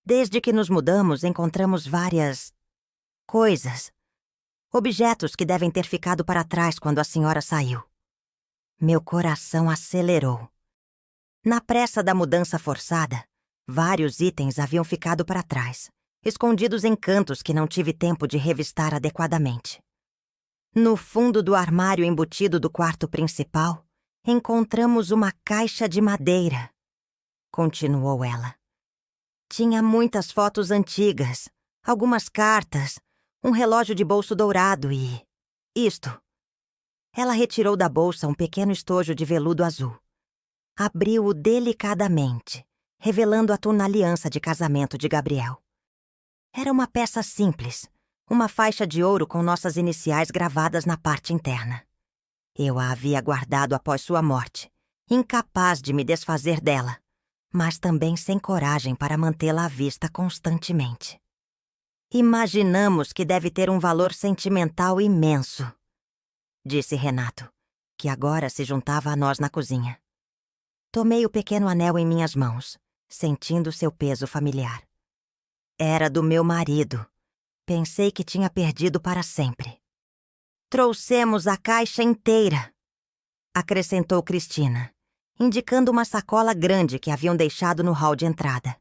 desde que nos mudamos, encontramos várias coisas, objetos que devem ter ficado para trás quando a senhora saiu." Meu coração acelerou. Na pressa da mudança forçada, vários itens haviam ficado para trás, escondidos em cantos que não tive tempo de revistar adequadamente. No fundo do armário embutido do quarto principal, encontramos uma caixa de madeira, continuou ela. Tinha muitas fotos antigas, algumas cartas, um relógio de bolso dourado e... isto. Ela retirou da bolsa um pequeno estojo de veludo azul. Abriu-o delicadamente, revelando a tuna-aliança de casamento de Gabriel. Era uma peça simples, uma faixa de ouro com nossas iniciais gravadas na parte interna. Eu a havia guardado após sua morte, incapaz de me desfazer dela, mas também sem coragem para mantê-la à vista constantemente. "Imaginamos que deve ter um valor sentimental imenso", disse Renato, que agora se juntava a nós na cozinha. Tomei o pequeno anel em minhas mãos, sentindo seu peso familiar. Era do meu marido. Pensei que tinha perdido para sempre. "Trouxemos a caixa inteira", acrescentou Cristina, indicando uma sacola grande que haviam deixado no hall de entrada.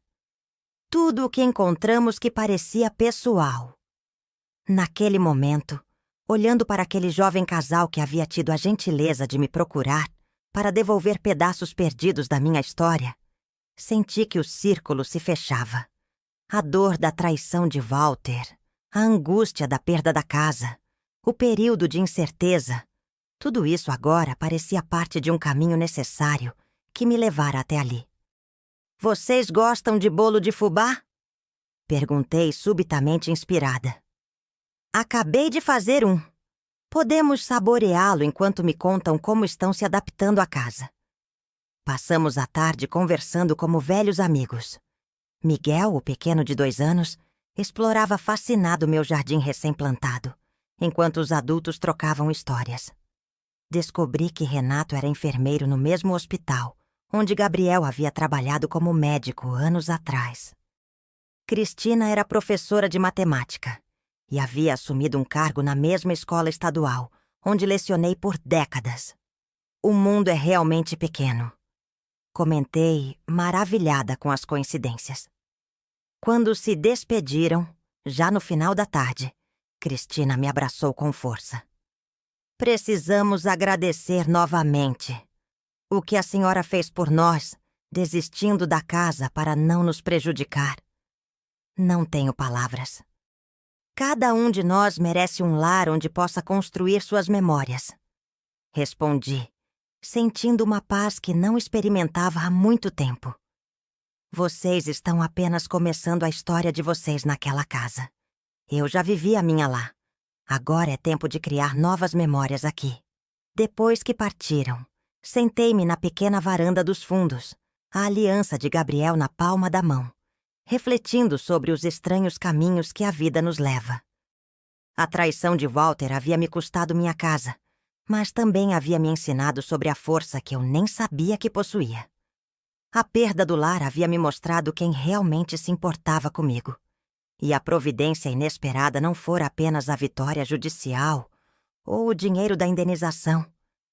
"Tudo o que encontramos que parecia pessoal." Naquele momento, olhando para aquele jovem casal que havia tido a gentileza de me procurar para devolver pedaços perdidos da minha história, senti que o círculo se fechava. A dor da traição de Walter, a angústia da perda da casa, o período de incerteza, tudo isso agora parecia parte de um caminho necessário que me levara até ali. "Vocês gostam de bolo de fubá?" perguntei subitamente inspirada. "Acabei de fazer um. Podemos saboreá-lo enquanto me contam como estão se adaptando à casa." Passamos a tarde conversando como velhos amigos. Miguel, o pequeno de 2 anos, explorava fascinado meu jardim recém-plantado, enquanto os adultos trocavam histórias. Descobri que Renato era enfermeiro no mesmo hospital, onde Gabriel havia trabalhado como médico anos atrás. Cristina era professora de matemática e havia assumido um cargo na mesma escola estadual, onde lecionei por décadas. O mundo é realmente pequeno, comentei, maravilhada com as coincidências. Quando se despediram, já no final da tarde, Cristina me abraçou com força. Precisamos agradecer novamente. O que a senhora fez por nós, desistindo da casa para não nos prejudicar. Não tenho palavras. Cada um de nós merece um lar onde possa construir suas memórias. Respondi, sentindo uma paz que não experimentava há muito tempo. Vocês estão apenas começando a história de vocês naquela casa. Eu já vivi a minha lá. Agora é tempo de criar novas memórias aqui. Depois que partiram, sentei-me na pequena varanda dos fundos, a aliança de Gabriel na palma da mão, refletindo sobre os estranhos caminhos que a vida nos leva. A traição de Walter havia me custado minha casa, mas também havia me ensinado sobre a força que eu nem sabia que possuía. A perda do lar havia me mostrado quem realmente se importava comigo. E a providência inesperada não fora apenas a vitória judicial ou o dinheiro da indenização,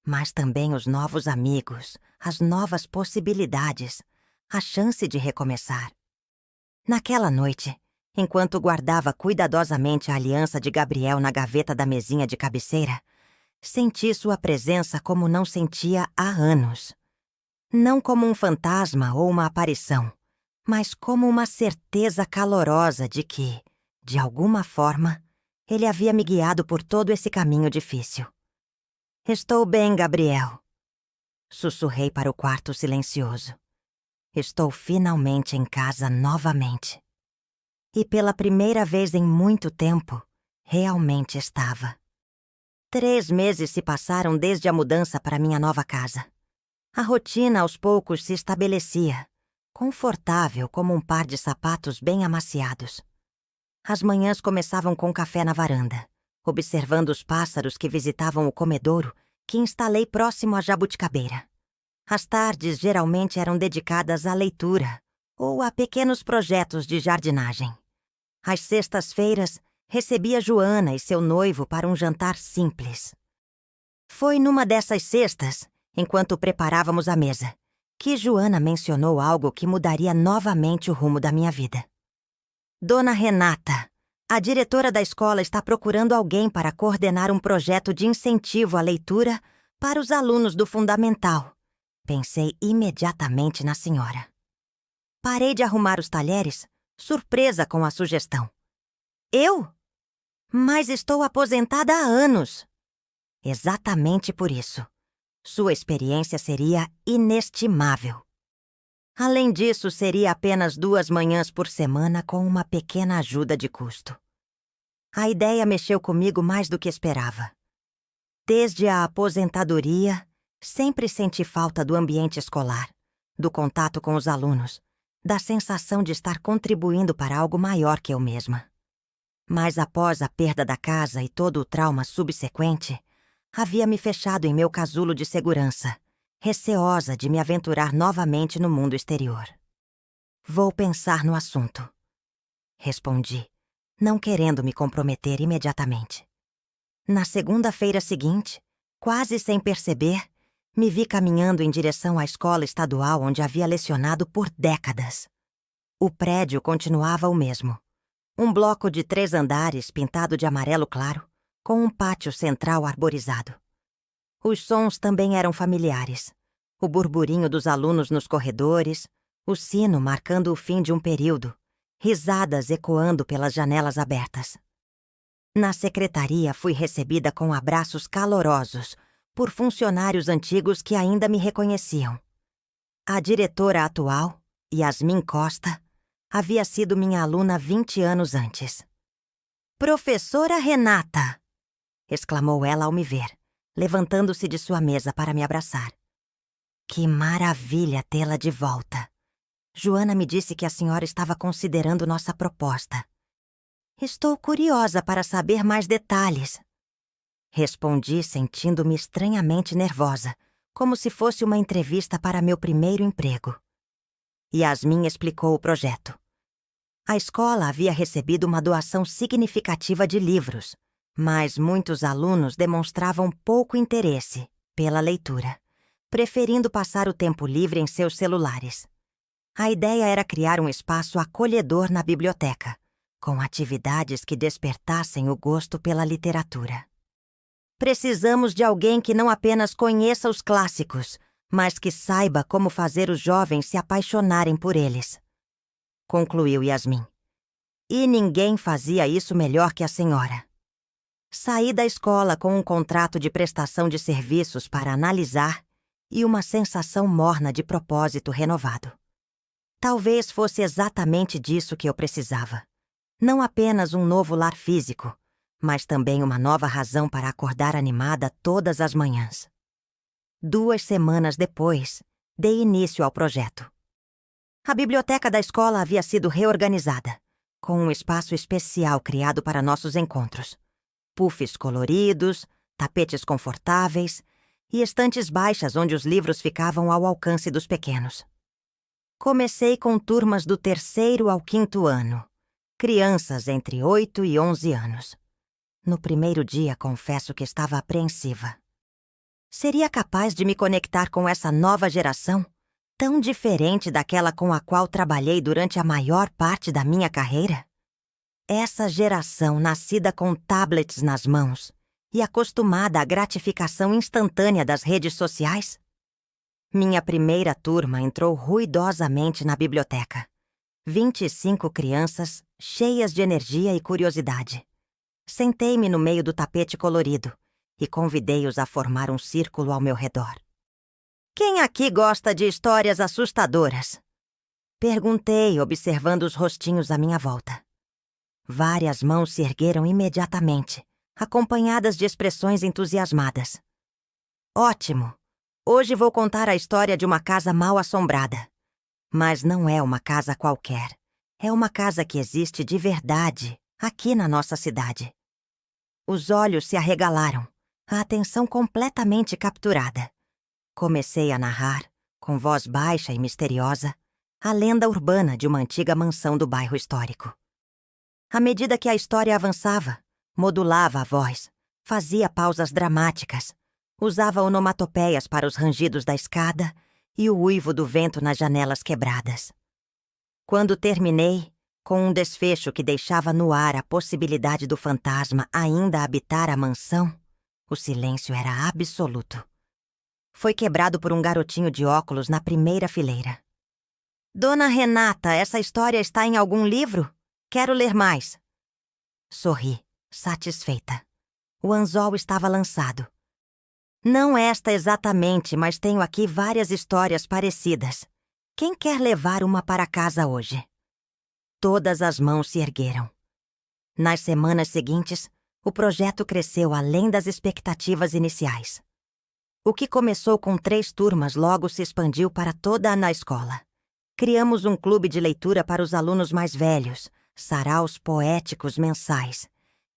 mas também os novos amigos, as novas possibilidades, a chance de recomeçar. Naquela noite, enquanto guardava cuidadosamente a aliança de Gabriel na gaveta da mesinha de cabeceira, senti sua presença como não sentia há anos. Não como um fantasma ou uma aparição, mas como uma certeza calorosa de que, de alguma forma, ele havia me guiado por todo esse caminho difícil. Estou bem, Gabriel. Sussurrei para o quarto silencioso. Estou finalmente em casa novamente. E pela primeira vez em muito tempo, realmente estava. 3 meses se passaram desde a mudança para minha nova casa. A rotina aos poucos se estabelecia, confortável como um par de sapatos bem amaciados. As manhãs começavam com café na varanda, observando os pássaros que visitavam o comedouro que instalei próximo à jabuticabeira. As tardes geralmente eram dedicadas à leitura ou a pequenos projetos de jardinagem. Às sextas-feiras, recebia Joana e seu noivo para um jantar simples. Foi numa dessas sextas, enquanto preparávamos a mesa, que Joana mencionou algo que mudaria novamente o rumo da minha vida. Dona Renata, a diretora da escola está procurando alguém para coordenar um projeto de incentivo à leitura para os alunos do fundamental. Pensei imediatamente na senhora. Parei de arrumar os talheres, surpresa com a sugestão. Eu? Mas estou aposentada há anos. Exatamente por isso. Sua experiência seria inestimável. Além disso, seria apenas 2 manhãs por semana com uma pequena ajuda de custo. A ideia mexeu comigo mais do que esperava. Desde a aposentadoria, sempre senti falta do ambiente escolar, do contato com os alunos, da sensação de estar contribuindo para algo maior que eu mesma. Mas após a perda da casa e todo o trauma subsequente, havia me fechado em meu casulo de segurança, receosa de me aventurar novamente no mundo exterior. Vou pensar no assunto, respondi, não querendo me comprometer imediatamente. Na segunda-feira seguinte, quase sem perceber, me vi caminhando em direção à escola estadual onde havia lecionado por décadas. O prédio continuava o mesmo. Um bloco de 3 andares pintado de amarelo claro, com um pátio central arborizado. Os sons também eram familiares. O burburinho dos alunos nos corredores, o sino marcando o fim de um período, risadas ecoando pelas janelas abertas. Na secretaria fui recebida com abraços calorosos por funcionários antigos que ainda me reconheciam. A diretora atual, Yasmin Costa, havia sido minha aluna 20 anos antes. "Professora Renata!" exclamou ela ao me ver, levantando-se de sua mesa para me abraçar. Que maravilha tê-la de volta! Joana me disse que a senhora estava considerando nossa proposta. Estou curiosa para saber mais detalhes. Respondi, sentindo-me estranhamente nervosa, como se fosse uma entrevista para meu primeiro emprego. Yasmin explicou o projeto. A escola havia recebido uma doação significativa de livros, mas muitos alunos demonstravam pouco interesse pela leitura, preferindo passar o tempo livre em seus celulares. A ideia era criar um espaço acolhedor na biblioteca, com atividades que despertassem o gosto pela literatura. Precisamos de alguém que não apenas conheça os clássicos, mas que saiba como fazer os jovens se apaixonarem por eles, concluiu Yasmin. E ninguém fazia isso melhor que a senhora. Saí da escola com um contrato de prestação de serviços para analisar e uma sensação morna de propósito renovado. Talvez fosse exatamente disso que eu precisava. Não apenas um novo lar físico, mas também uma nova razão para acordar animada todas as manhãs. 2 semanas depois, dei início ao projeto. A biblioteca da escola havia sido reorganizada, com um espaço especial criado para nossos encontros. Puffs coloridos, tapetes confortáveis e estantes baixas onde os livros ficavam ao alcance dos pequenos. Comecei com turmas do 3º ao 5º ano, crianças entre 8 e 11 anos. No primeiro dia, confesso que estava apreensiva. Seria capaz de me conectar com essa nova geração, tão diferente daquela com a qual trabalhei durante a maior parte da minha carreira? Essa geração nascida com tablets nas mãos e acostumada à gratificação instantânea das redes sociais? Minha primeira turma entrou ruidosamente na biblioteca. 25 crianças, cheias de energia e curiosidade. Sentei-me no meio do tapete colorido e convidei-os a formar um círculo ao meu redor. Quem aqui gosta de histórias assustadoras? Perguntei, observando os rostinhos à minha volta. Várias mãos se ergueram imediatamente, acompanhadas de expressões entusiasmadas. Ótimo! Hoje vou contar a história de uma casa mal-assombrada. Mas não é uma casa qualquer. É uma casa que existe de verdade, aqui na nossa cidade. Os olhos se arregalaram, a atenção completamente capturada. Comecei a narrar, com voz baixa e misteriosa, a lenda urbana de uma antiga mansão do bairro histórico. À medida que a história avançava, modulava a voz, fazia pausas dramáticas, usava onomatopeias para os rangidos da escada e o uivo do vento nas janelas quebradas. Quando terminei, com um desfecho que deixava no ar a possibilidade do fantasma ainda habitar a mansão, o silêncio era absoluto. Foi quebrado por um garotinho de óculos na primeira fileira. Dona Renata, essa história está em algum livro? Quero ler mais. Sorri, satisfeita. O anzol estava lançado. Não esta exatamente, mas tenho aqui várias histórias parecidas. Quem quer levar uma para casa hoje? Todas as mãos se ergueram. Nas semanas seguintes, o projeto cresceu além das expectativas iniciais. O que começou com 3 turmas logo se expandiu para toda a escola. Criamos um clube de leitura para os alunos mais velhos, saraus poéticos mensais,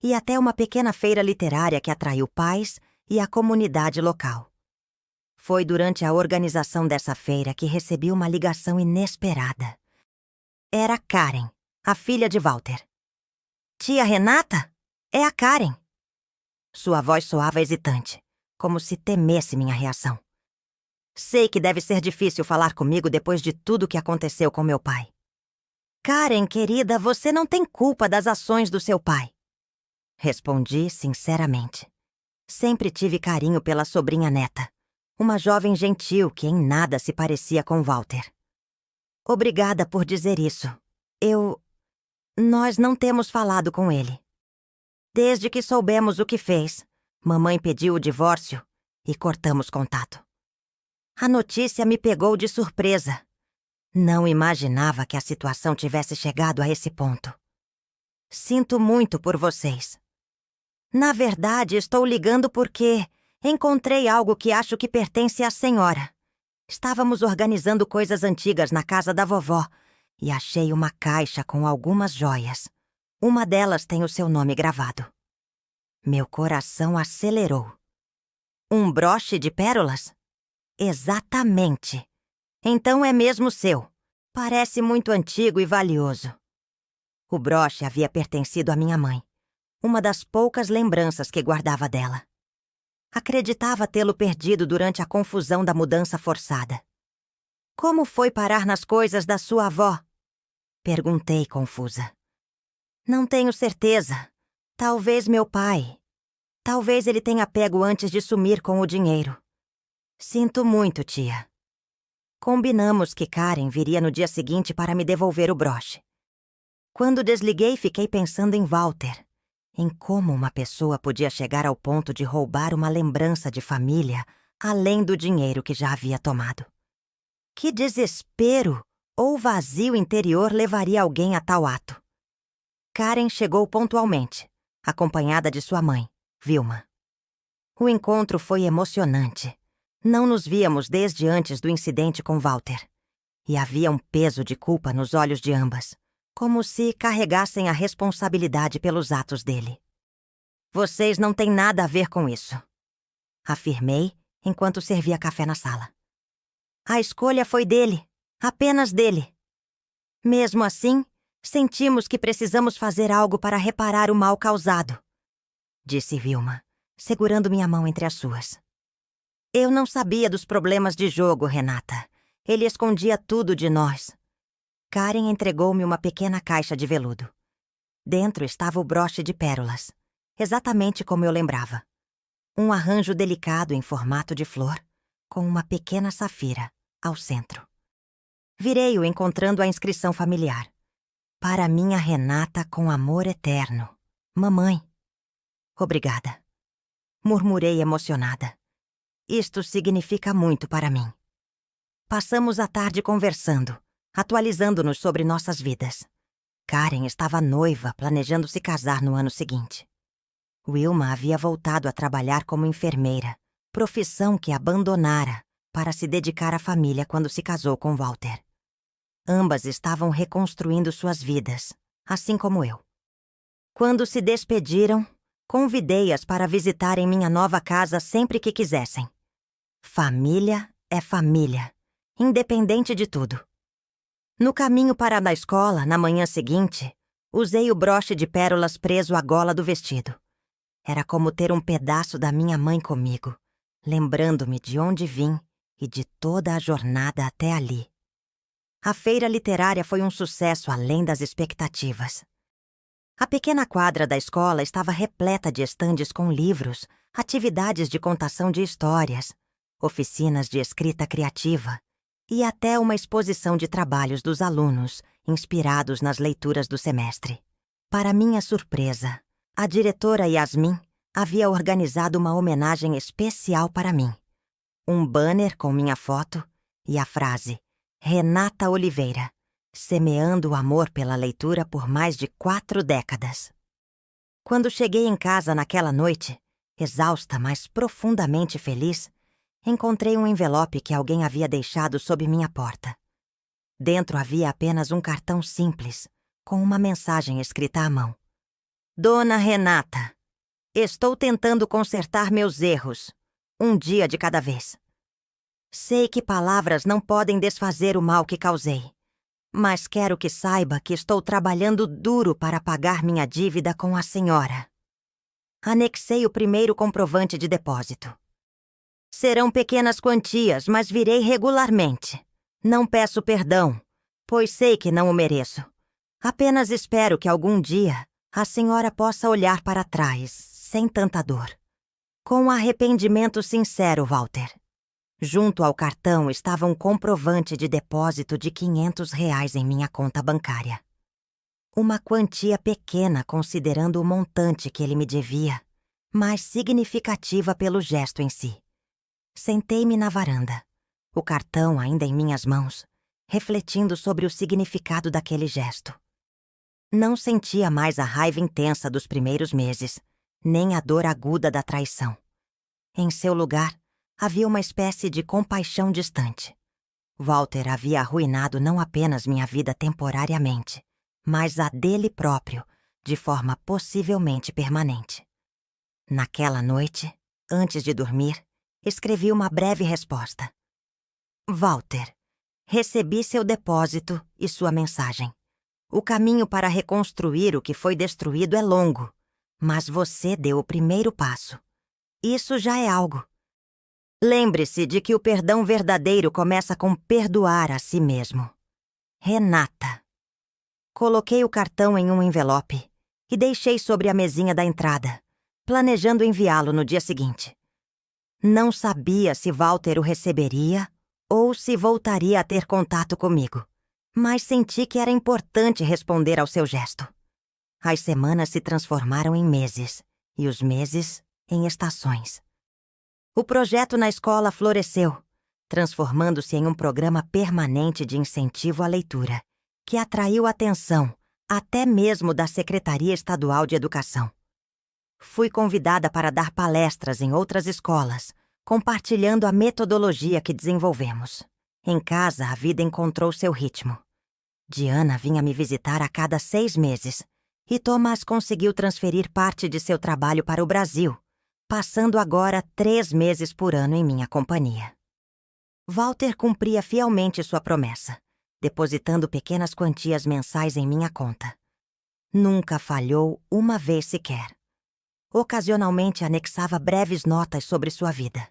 e até uma pequena feira literária que atraiu pais e a comunidade local. Foi durante a organização dessa feira que recebi uma ligação inesperada. Era Karen, a filha de Walter. Tia Renata? É a Karen. Sua voz soava hesitante, como se temesse minha reação. Sei que deve ser difícil falar comigo depois de tudo que aconteceu com meu pai. Karen, querida, você não tem culpa das ações do seu pai. Respondi sinceramente. Sempre tive carinho pela sobrinha neta, uma jovem gentil que em nada se parecia com Walter. Obrigada por dizer isso. Nós não temos falado com ele. Desde que soubemos o que fez, mamãe pediu o divórcio e cortamos contato. A notícia me pegou de surpresa. Não imaginava que a situação tivesse chegado a esse ponto. Sinto muito por vocês. Na verdade, estou ligando porque encontrei algo que acho que pertence à senhora. Estávamos organizando coisas antigas na casa da vovó e achei uma caixa com algumas joias. Uma delas tem o seu nome gravado. Meu coração acelerou. Um broche de pérolas? Exatamente. Então é mesmo seu. Parece muito antigo e valioso. O broche havia pertencido à minha mãe, uma das poucas lembranças que guardava dela. Acreditava tê-lo perdido durante a confusão da mudança forçada. Como foi parar nas coisas da sua avó? Perguntei, confusa. Não tenho certeza. Talvez meu pai. Talvez ele tenha pego antes de sumir com o dinheiro. Sinto muito, tia. Combinamos que Karen viria no dia seguinte para me devolver o broche. Quando desliguei, fiquei pensando em Walter, em como uma pessoa podia chegar ao ponto de roubar uma lembrança de família além do dinheiro que já havia tomado. Que desespero ou vazio interior levaria alguém a tal ato? Karen chegou pontualmente, acompanhada de sua mãe, Vilma. O encontro foi emocionante. Não nos víamos desde antes do incidente com Walter. E havia um peso de culpa nos olhos de ambas, como se carregassem a responsabilidade pelos atos dele. Vocês não têm nada a ver com isso, afirmei enquanto servia café na sala. A escolha foi dele, apenas dele. Mesmo assim, sentimos que precisamos fazer algo para reparar o mal causado, disse Vilma, segurando minha mão entre as suas. Eu não sabia dos problemas de jogo, Renata. Ele escondia tudo de nós. Karen entregou-me uma pequena caixa de veludo. Dentro estava o broche de pérolas, exatamente como eu lembrava. Um arranjo delicado em formato de flor, com uma pequena safira ao centro. Virei-o encontrando a inscrição familiar. Para minha Renata com amor eterno. Mamãe. Obrigada. Murmurei emocionada. Isto significa muito para mim. Passamos a tarde conversando, atualizando-nos sobre nossas vidas. Karen estava noiva, planejando se casar no ano seguinte. Wilma havia voltado a trabalhar como enfermeira, profissão que abandonara para se dedicar à família quando se casou com Walter. Ambas estavam reconstruindo suas vidas, assim como eu. Quando se despediram, convidei-as para visitarem minha nova casa sempre que quisessem. Família é família, independente de tudo. No caminho para a escola, na manhã seguinte, usei o broche de pérolas preso à gola do vestido. Era como ter um pedaço da minha mãe comigo, lembrando-me de onde vim e de toda a jornada até ali. A feira literária foi um sucesso além das expectativas. A pequena quadra da escola estava repleta de estandes com livros, atividades de contação de histórias, oficinas de escrita criativa e até uma exposição de trabalhos dos alunos, inspirados nas leituras do semestre. Para minha surpresa, a diretora Yasmin havia organizado uma homenagem especial para mim. Um banner com minha foto e a frase Renata Oliveira, semeando o amor pela leitura por mais de 4 décadas. Quando cheguei em casa naquela noite, exausta, mas profundamente feliz, encontrei um envelope que alguém havia deixado sob minha porta. Dentro havia apenas um cartão simples, com uma mensagem escrita à mão. Dona Renata, estou tentando consertar meus erros, um dia de cada vez. Sei que palavras não podem desfazer o mal que causei, mas quero que saiba que estou trabalhando duro para pagar minha dívida com a senhora. Anexei o primeiro comprovante de depósito. Serão pequenas quantias, mas virei regularmente. Não peço perdão, pois sei que não o mereço. Apenas espero que algum dia a senhora possa olhar para trás, sem tanta dor. Com arrependimento sincero, Walter. Junto ao cartão estava um comprovante de depósito de R$ 500 em minha conta bancária. Uma quantia pequena considerando o montante que ele me devia, mas significativa pelo gesto em si. Sentei-me na varanda, o cartão ainda em minhas mãos, refletindo sobre o significado daquele gesto. Não sentia mais a raiva intensa dos primeiros meses, nem a dor aguda da traição. Em seu lugar, havia uma espécie de compaixão distante. Walter havia arruinado não apenas minha vida temporariamente, mas a dele próprio, de forma possivelmente permanente. Naquela noite, antes de dormir, escrevi uma breve resposta. Walter, recebi seu depósito e sua mensagem. O caminho para reconstruir o que foi destruído é longo, mas você deu o primeiro passo. Isso já é algo. Lembre-se de que o perdão verdadeiro começa com perdoar a si mesmo. Renata. Coloquei o cartão em um envelope e deixei sobre a mesinha da entrada, planejando enviá-lo no dia seguinte. Não sabia se Walter o receberia ou se voltaria a ter contato comigo, mas senti que era importante responder ao seu gesto. As semanas se transformaram em meses e os meses em estações. O projeto na escola floresceu, transformando-se em um programa permanente de incentivo à leitura, que atraiu atenção até mesmo da Secretaria Estadual de Educação. Fui convidada para dar palestras em outras escolas, compartilhando a metodologia que desenvolvemos. Em casa, a vida encontrou seu ritmo. Diana vinha me visitar a cada 6 meses, e Thomas conseguiu transferir parte de seu trabalho para o Brasil, passando agora 3 meses por ano em minha companhia. Walter cumpria fielmente sua promessa, depositando pequenas quantias mensais em minha conta. Nunca falhou uma vez sequer. Ocasionalmente anexava breves notas sobre sua vida.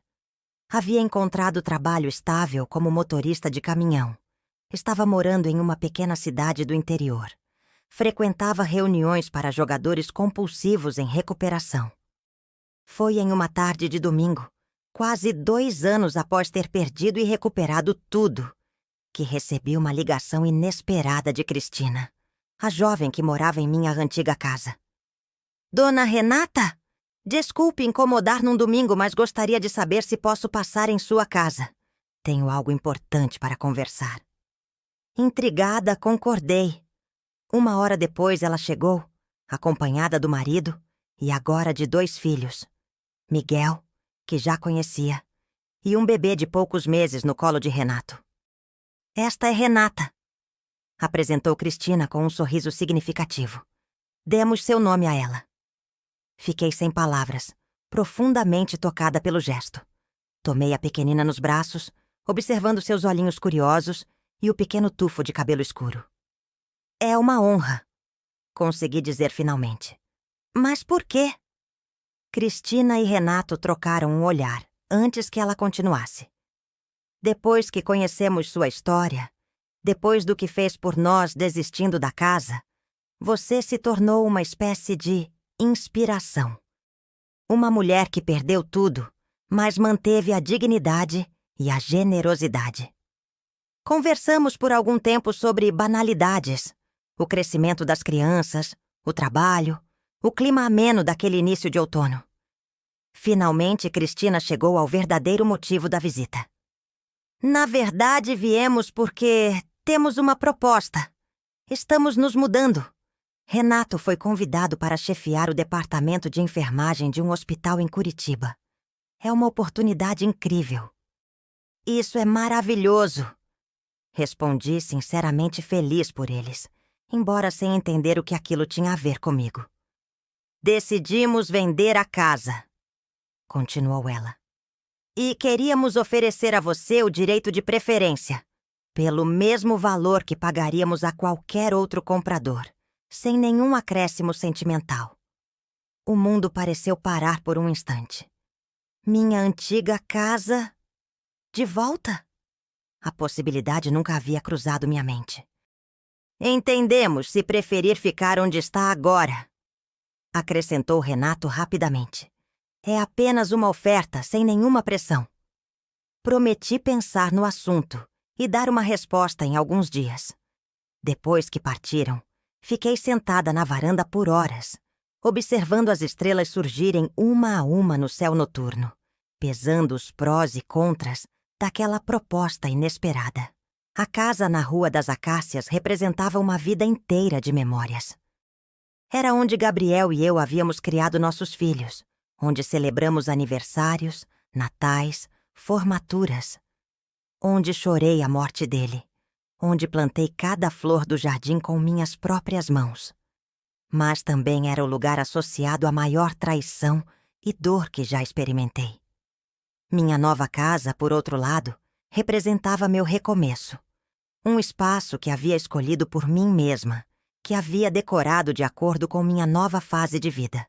Havia encontrado trabalho estável como motorista de caminhão. Estava morando em uma pequena cidade do interior. Frequentava reuniões para jogadores compulsivos em recuperação. Foi em uma tarde de domingo, quase 2 anos após ter perdido e recuperado tudo, que recebi uma ligação inesperada de Cristina, a jovem que morava em minha antiga casa. Dona Renata? Desculpe incomodar num domingo, mas gostaria de saber se posso passar em sua casa. Tenho algo importante para conversar. Intrigada, concordei. 1 hora depois ela chegou, acompanhada do marido e agora de 2 filhos. Miguel, que já conhecia, e um bebê de poucos meses no colo de Renato. Esta é Renata, apresentou Cristina com um sorriso significativo. Demos seu nome a ela. Fiquei sem palavras, profundamente tocada pelo gesto. Tomei a pequenina nos braços, observando seus olhinhos curiosos e o pequeno tufo de cabelo escuro. É uma honra, consegui dizer finalmente. Mas por quê? Cristina e Renato trocaram um olhar antes que ela continuasse. Depois que conhecemos sua história, depois do que fez por nós desistindo da casa, você se tornou uma espécie de inspiração. Uma mulher que perdeu tudo, mas manteve a dignidade e a generosidade. Conversamos por algum tempo sobre banalidades, o crescimento das crianças, o trabalho, o clima ameno daquele início de outono. Finalmente, Cristina chegou ao verdadeiro motivo da visita. Na verdade, viemos porque temos uma proposta. Estamos nos mudando. Renato foi convidado para chefiar o departamento de enfermagem de um hospital em Curitiba. É uma oportunidade incrível. Isso é maravilhoso, respondi sinceramente feliz por eles, embora sem entender o que aquilo tinha a ver comigo. Decidimos vender a casa, continuou ela. E queríamos oferecer a você o direito de preferência, pelo mesmo valor que pagaríamos a qualquer outro comprador, sem nenhum acréscimo sentimental. O mundo pareceu parar por um instante. Minha antiga casa... de volta? A possibilidade nunca havia cruzado minha mente. Entendemos se preferir ficar onde está agora, acrescentou Renato rapidamente. É apenas uma oferta, sem nenhuma pressão. Prometi pensar no assunto e dar uma resposta em alguns dias. Depois que partiram, fiquei sentada na varanda por horas, observando as estrelas surgirem uma a uma no céu noturno, pesando os prós e contras daquela proposta inesperada. A casa na Rua das Acácias representava uma vida inteira de memórias. Era onde Gabriel e eu havíamos criado nossos filhos, onde celebramos aniversários, natais, formaturas. onde chorei a morte dele, onde plantei cada flor do jardim com minhas próprias mãos. Mas também era o lugar associado à maior traição e dor que já experimentei. Minha nova casa, por outro lado, representava meu recomeço. Um espaço que havia escolhido por mim mesma, que havia decorado de acordo com minha nova fase de vida.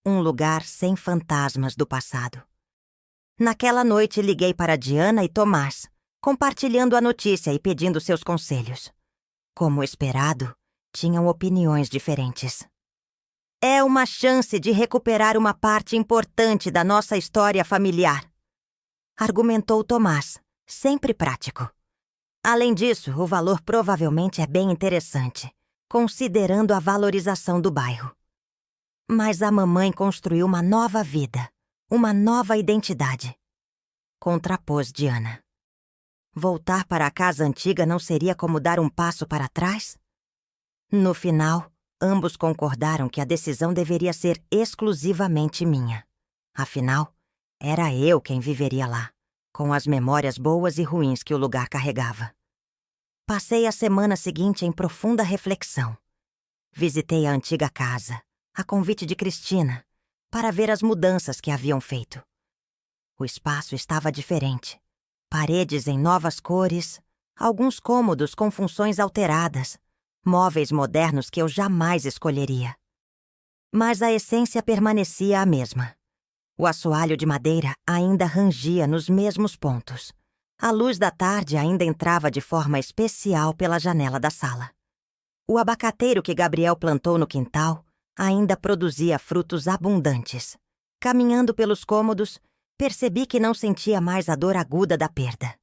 Um lugar sem fantasmas do passado. Naquela noite liguei para Diana e Tomás, compartilhando a notícia e pedindo seus conselhos. Como esperado, tinham opiniões diferentes. É uma chance de recuperar uma parte importante da nossa história familiar, argumentou Tomás, sempre prático. Além disso, o valor provavelmente é bem interessante, considerando a valorização do bairro. Mas a mamãe construiu uma nova vida, uma nova identidade. Contrapôs Diana. Voltar para a casa antiga não seria como dar um passo para trás? No final, ambos concordaram que a decisão deveria ser exclusivamente minha. Afinal, era eu quem viveria lá, com as memórias boas e ruins que o lugar carregava. Passei a semana seguinte em profunda reflexão. Visitei a antiga casa, a convite de Cristina, para ver as mudanças que haviam feito. O espaço estava diferente. Paredes em novas cores, alguns cômodos com funções alteradas, móveis modernos que eu jamais escolheria. Mas a essência permanecia a mesma. O assoalho de madeira ainda rangia nos mesmos pontos. A luz da tarde ainda entrava de forma especial pela janela da sala. O abacateiro que Gabriel plantou no quintal ainda produzia frutos abundantes. Caminhando pelos cômodos, percebi que não sentia mais a dor aguda da perda.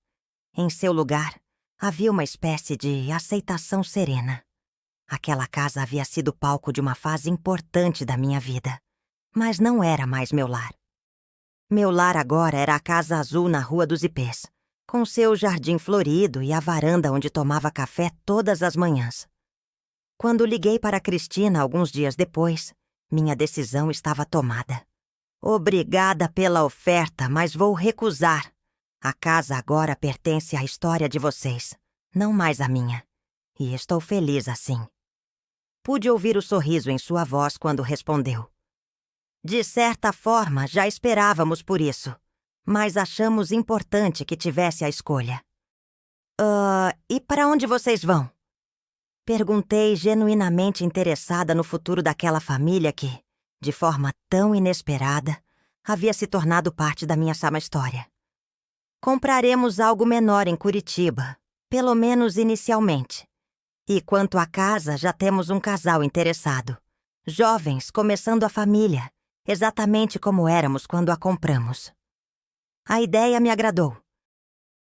Em seu lugar, havia uma espécie de aceitação serena. Aquela casa havia sido palco de uma fase importante da minha vida, mas não era mais meu lar. Meu lar agora era a Casa Azul na Rua dos Ipês, com seu jardim florido e a varanda onde tomava café todas as manhãs. Quando liguei para Cristina alguns dias depois, minha decisão estava tomada. Obrigada pela oferta, mas vou recusar. A casa agora pertence à história de vocês, não mais à minha. E estou feliz assim. Pude ouvir o sorriso em sua voz quando respondeu. De certa forma, já esperávamos por isso, mas achamos importante que tivesse a escolha. E para onde vocês vão? Perguntei, genuinamente interessada no futuro daquela família que, de forma tão inesperada, havia se tornado parte da minha história. Compraremos algo menor em Curitiba, pelo menos inicialmente. E quanto à casa, já temos um casal interessado. Jovens, começando a família, exatamente como éramos quando a compramos. A ideia me agradou.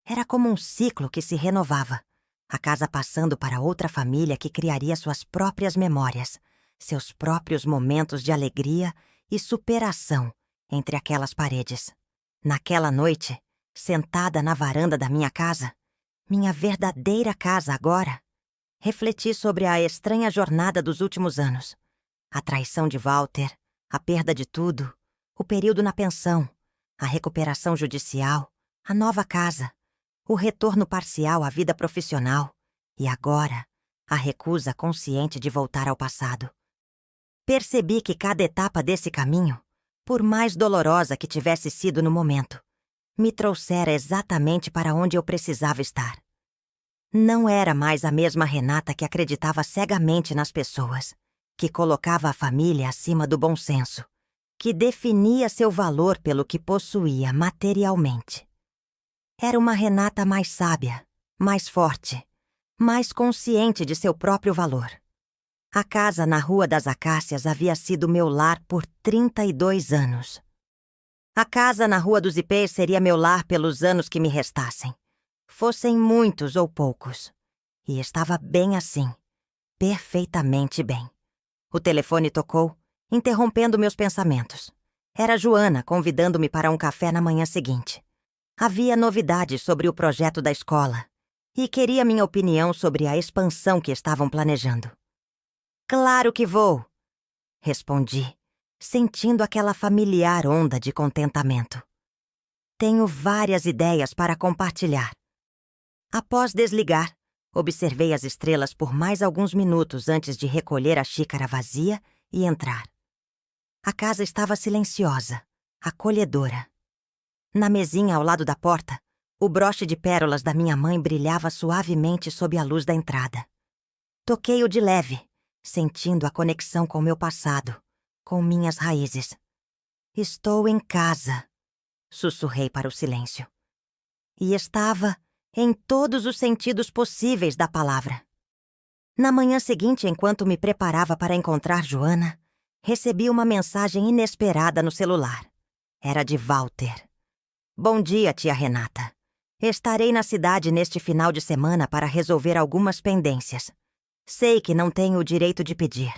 Era como um ciclo que se renovava. A casa passando para outra família que criaria suas próprias memórias, seus próprios momentos de alegria e superação entre aquelas paredes. Naquela noite, sentada na varanda da minha casa, minha verdadeira casa agora, refleti sobre a estranha jornada dos últimos anos. A traição de Walter, a perda de tudo, o período na pensão, a recuperação judicial, a nova casa, o retorno parcial à vida profissional e agora, a recusa consciente de voltar ao passado. Percebi que cada etapa desse caminho, por mais dolorosa que tivesse sido no momento, me trouxera exatamente para onde eu precisava estar. Não era mais a mesma Renata que acreditava cegamente nas pessoas, que colocava a família acima do bom senso, que definia seu valor pelo que possuía materialmente. Era uma Renata mais sábia, mais forte, mais consciente de seu próprio valor. A casa na Rua das Acácias havia sido meu lar por 32 anos. A casa na Rua dos Ipês seria meu lar pelos anos que me restassem, fossem muitos ou poucos. E estava bem assim, perfeitamente bem. O telefone tocou, interrompendo meus pensamentos. Era Joana convidando-me para um café na manhã seguinte. Havia novidades sobre o projeto da escola e queria minha opinião sobre a expansão que estavam planejando. Claro que vou, respondi, sentindo aquela familiar onda de contentamento. Tenho várias ideias para compartilhar. Após desligar, observei as estrelas por mais alguns minutos antes de recolher a xícara vazia e entrar. A casa estava silenciosa, acolhedora. Na mesinha ao lado da porta, o broche de pérolas da minha mãe brilhava suavemente sob a luz da entrada. Toquei-o de leve, sentindo a conexão com meu passado, com minhas raízes. Estou em casa, sussurrei para o silêncio. E estava em todos os sentidos possíveis da palavra. Na manhã seguinte, enquanto me preparava para encontrar Joana, recebi uma mensagem inesperada no celular. Era de Walter. Bom dia, tia Renata. Estarei na cidade neste final de semana para resolver algumas pendências. Sei que não tenho o direito de pedir,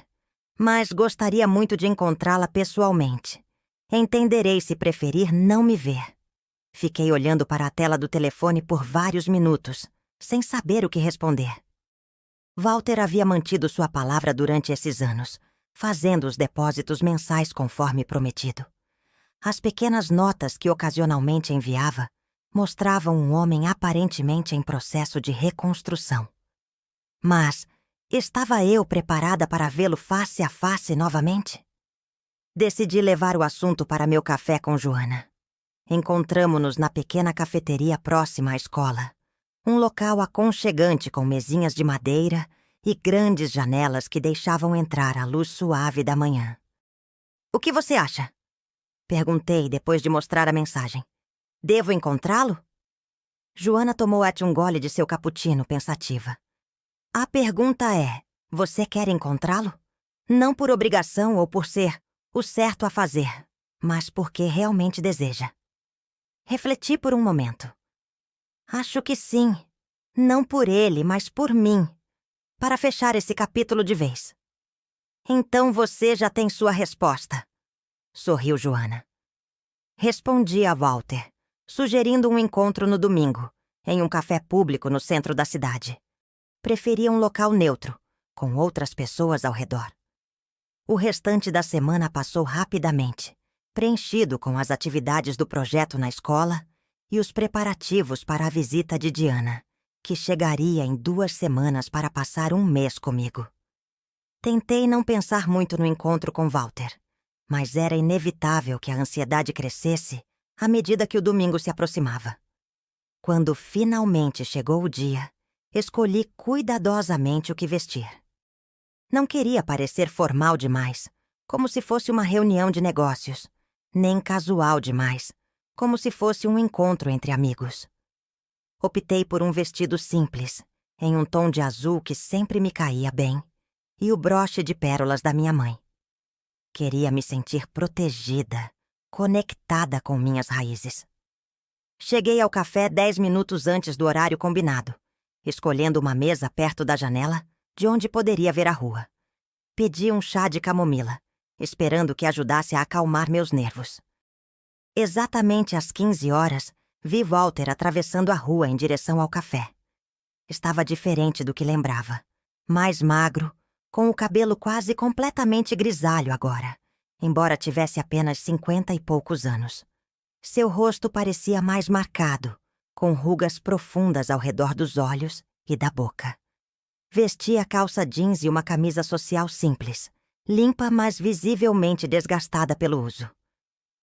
mas gostaria muito de encontrá-la pessoalmente. Entenderei se preferir não me ver. Fiquei olhando para a tela do telefone por vários minutos, sem saber o que responder. Walter havia mantido sua palavra durante esses anos, fazendo os depósitos mensais conforme prometido. As pequenas notas que ocasionalmente enviava mostravam um homem aparentemente em processo de reconstrução. Mas estava eu preparada para vê-lo face a face novamente? Decidi levar o assunto para meu café com Joana. Encontramo-nos na pequena cafeteria próxima à escola, um local aconchegante com mesinhas de madeira e grandes janelas que deixavam entrar a luz suave da manhã. O que você acha? Perguntei depois de mostrar a mensagem. Devo encontrá-lo? Joana tomou um gole de seu cappuccino, pensativa. A pergunta é, você quer encontrá-lo? Não por obrigação ou por ser o certo a fazer, mas porque realmente deseja. Refleti por um momento. Acho que sim. Não por ele, mas por mim. Para fechar esse capítulo de vez. Então você já tem sua resposta. Sorriu Joana. Respondi a Walter, sugerindo um encontro no domingo, em um café público no centro da cidade. Preferia um local neutro, com outras pessoas ao redor. O restante da semana passou rapidamente, preenchido com as atividades do projeto na escola e os preparativos para a visita de Diana, que chegaria em 2 semanas para passar um mês comigo. Tentei não pensar muito no encontro com Walter, mas era inevitável que a ansiedade crescesse à medida que o domingo se aproximava. Quando finalmente chegou o dia, escolhi cuidadosamente o que vestir. Não queria parecer formal demais, como se fosse uma reunião de negócios, nem casual demais, como se fosse um encontro entre amigos. Optei por um vestido simples, em um tom de azul que sempre me caía bem, e o broche de pérolas da minha mãe. Queria me sentir protegida, conectada com minhas raízes. Cheguei ao café 10 minutos antes do horário combinado, escolhendo uma mesa perto da janela, de onde poderia ver a rua. Pedi um chá de camomila, esperando que ajudasse a acalmar meus nervos. Exatamente às 15 horas, vi Walter atravessando a rua em direção ao café. Estava diferente do que lembrava. Mais magro, com o cabelo quase completamente grisalho agora, embora tivesse apenas 50 e poucos anos. Seu rosto parecia mais marcado, com rugas profundas ao redor dos olhos e da boca. Vestia calça jeans e uma camisa social simples, limpa mas visivelmente desgastada pelo uso.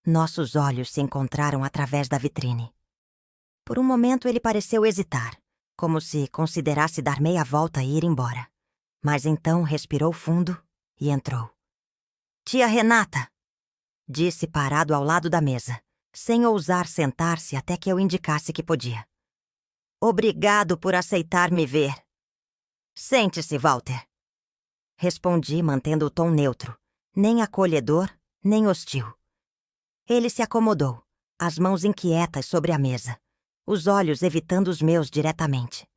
Nossos olhos se encontraram através da vitrine. Por um momento ele pareceu hesitar, como se considerasse dar meia volta e ir embora. Mas então respirou fundo e entrou. Tia Renata, disse parado ao lado da mesa, sem ousar sentar-se até que eu indicasse que podia. Obrigado por aceitar me ver. Sente-se, Walter. Respondi mantendo o tom neutro, nem acolhedor, nem hostil. Ele se acomodou, as mãos inquietas sobre a mesa, os olhos evitando os meus diretamente.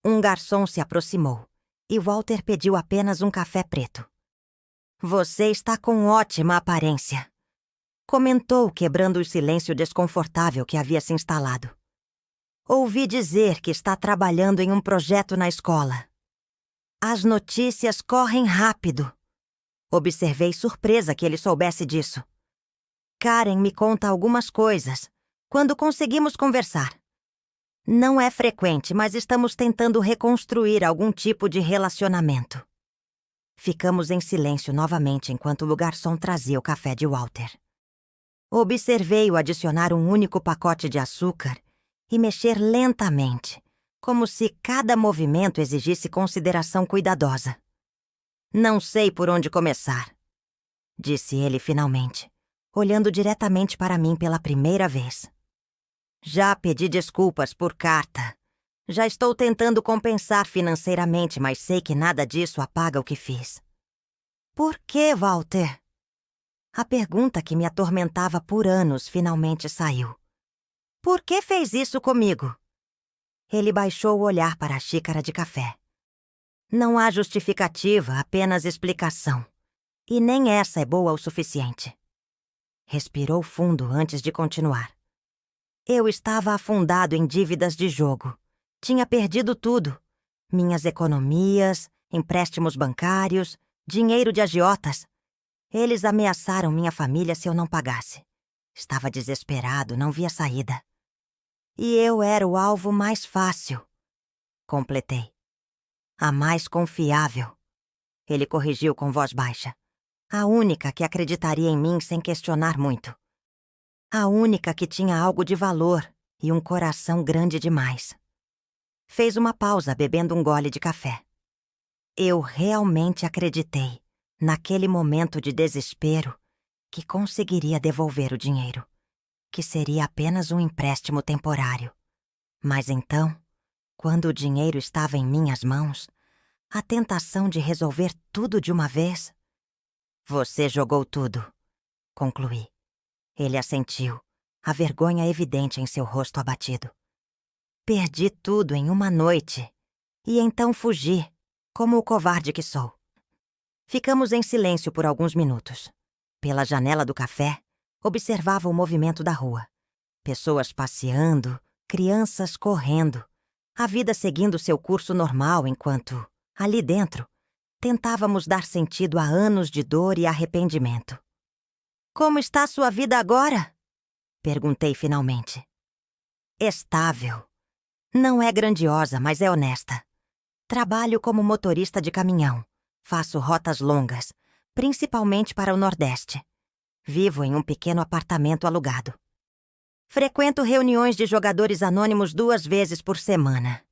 Um garçom se aproximou e Walter pediu apenas um café preto. Você está com ótima aparência, comentou, quebrando o silêncio desconfortável que havia se instalado. Ouvi dizer que está trabalhando em um projeto na escola. As notícias correm rápido. Observei surpresa que ele soubesse disso. Karen me conta algumas coisas, Quando conseguimos conversar. Não é frequente, mas estamos tentando reconstruir algum tipo de relacionamento. Ficamos em silêncio novamente enquanto o garçom trazia o café de Walter. Observei-o adicionar um único pacote de açúcar e mexer lentamente, como se cada movimento exigisse consideração cuidadosa. Não sei por onde começar, disse ele finalmente, olhando diretamente para mim pela primeira vez. Já pedi desculpas por carta. Já estou tentando compensar financeiramente, mas sei que nada disso apaga o que fiz. Por que, Walter? A pergunta que me atormentava por anos finalmente saiu. Por que fez isso comigo? Ele baixou o olhar para a xícara de café. Não há justificativa, apenas explicação. E nem essa é boa o suficiente. Respirou fundo antes de continuar. Eu estava afundado em dívidas de jogo. Tinha perdido tudo. Minhas economias, empréstimos bancários, dinheiro de agiotas. Eles ameaçaram minha família se eu não pagasse. Estava desesperado, não via saída. E eu era o alvo mais fácil. Completei. A mais confiável. Ele corrigiu com voz baixa. A única que acreditaria em mim sem questionar muito. A única que tinha algo de valor e um coração grande demais. Fez uma pausa bebendo um gole de café. Eu realmente acreditei, naquele momento de desespero, que conseguiria devolver o dinheiro, que seria apenas um empréstimo temporário. Mas então, quando o dinheiro estava em minhas mãos, a tentação de resolver tudo de uma vez... Você jogou tudo, concluí. Ele assentiu, a vergonha evidente em seu rosto abatido. Perdi tudo em uma noite, e então fugi, como o covarde que sou. Ficamos em silêncio por alguns minutos. Pela janela do café, observava o movimento da rua. Pessoas passeando, crianças correndo, a vida seguindo seu curso normal enquanto, ali dentro, tentávamos dar sentido a anos de dor e arrependimento. Como está sua vida agora? Perguntei finalmente. Estável. Não é grandiosa, mas é honesta. Trabalho como motorista de caminhão. Faço rotas longas, principalmente para o Nordeste. Vivo em um pequeno apartamento alugado. Frequento reuniões de jogadores anônimos 2 vezes por semana.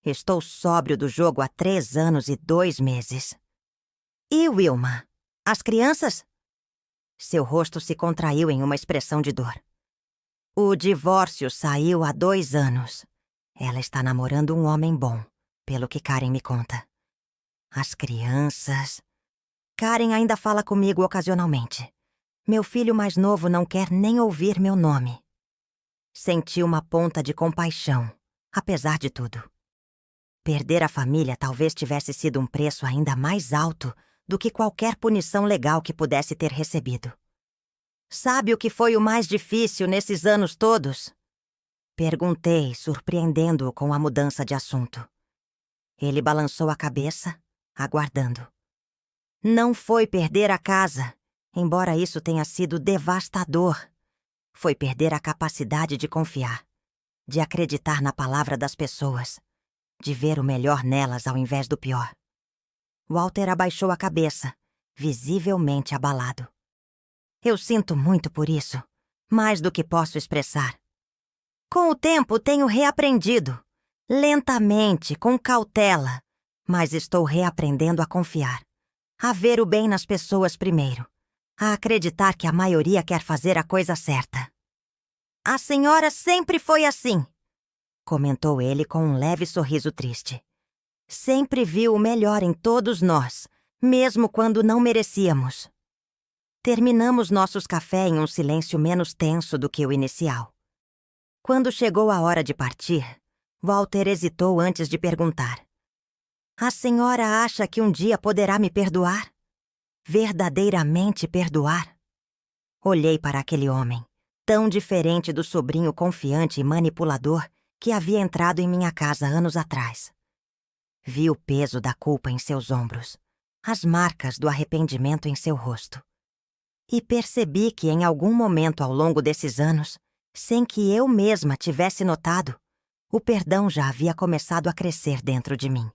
Estou sóbrio do jogo há 3 anos e 2 meses. E Wilma? As crianças? Seu rosto se contraiu em uma expressão de dor. O divórcio saiu há 2 anos. Ela está namorando um homem bom, pelo que Karen me conta. As crianças... Karen ainda fala comigo ocasionalmente. Meu filho mais novo não quer nem ouvir meu nome. Senti uma ponta de compaixão, apesar de tudo. Perder a família talvez tivesse sido um preço ainda mais alto do que qualquer punição legal que pudesse ter recebido. Sabe o que foi o mais difícil nesses anos todos? Perguntei, surpreendendo-o com a mudança de assunto. Ele balançou a cabeça, aguardando. Não foi perder a casa, embora isso tenha sido devastador. Foi perder a capacidade de confiar, de acreditar na palavra das pessoas, de ver o melhor nelas ao invés do pior. Walter abaixou a cabeça, visivelmente abalado. Eu sinto muito por isso, mais do que posso expressar. Com o tempo tenho reaprendido, lentamente, com cautela, mas estou reaprendendo a confiar, a ver o bem nas pessoas primeiro, a acreditar que a maioria quer fazer a coisa certa. A senhora sempre foi assim, comentou ele com um leve sorriso triste. Sempre viu o melhor em todos nós, mesmo quando não merecíamos. Terminamos nossos cafés em um silêncio menos tenso do que o inicial. Quando chegou a hora de partir, Walter hesitou antes de perguntar. A senhora acha que um dia poderá me perdoar? Verdadeiramente perdoar? Olhei para aquele homem, tão diferente do sobrinho confiante e manipulador que havia entrado em minha casa anos atrás. Vi o peso da culpa em seus ombros, as marcas do arrependimento em seu rosto. E percebi que em algum momento ao longo desses anos, Sem que eu mesma tivesse notado, o perdão já havia começado a crescer dentro de mim.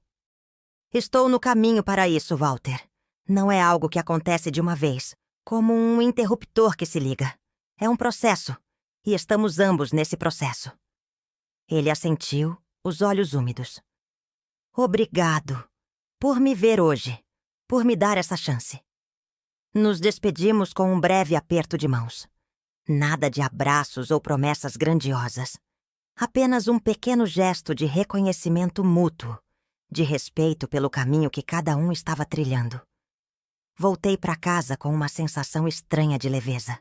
Estou no caminho para isso, Walter. Não é algo que acontece de uma vez, como um interruptor que se liga. É um processo, e estamos ambos nesse processo. Ele assentiu, os olhos úmidos. Obrigado por me ver hoje, por me dar essa chance. Nos despedimos com um breve aperto de mãos. Nada de abraços ou promessas grandiosas. Apenas um pequeno gesto de reconhecimento mútuo, de respeito pelo caminho que cada um estava trilhando. Voltei para casa com uma sensação estranha de leveza.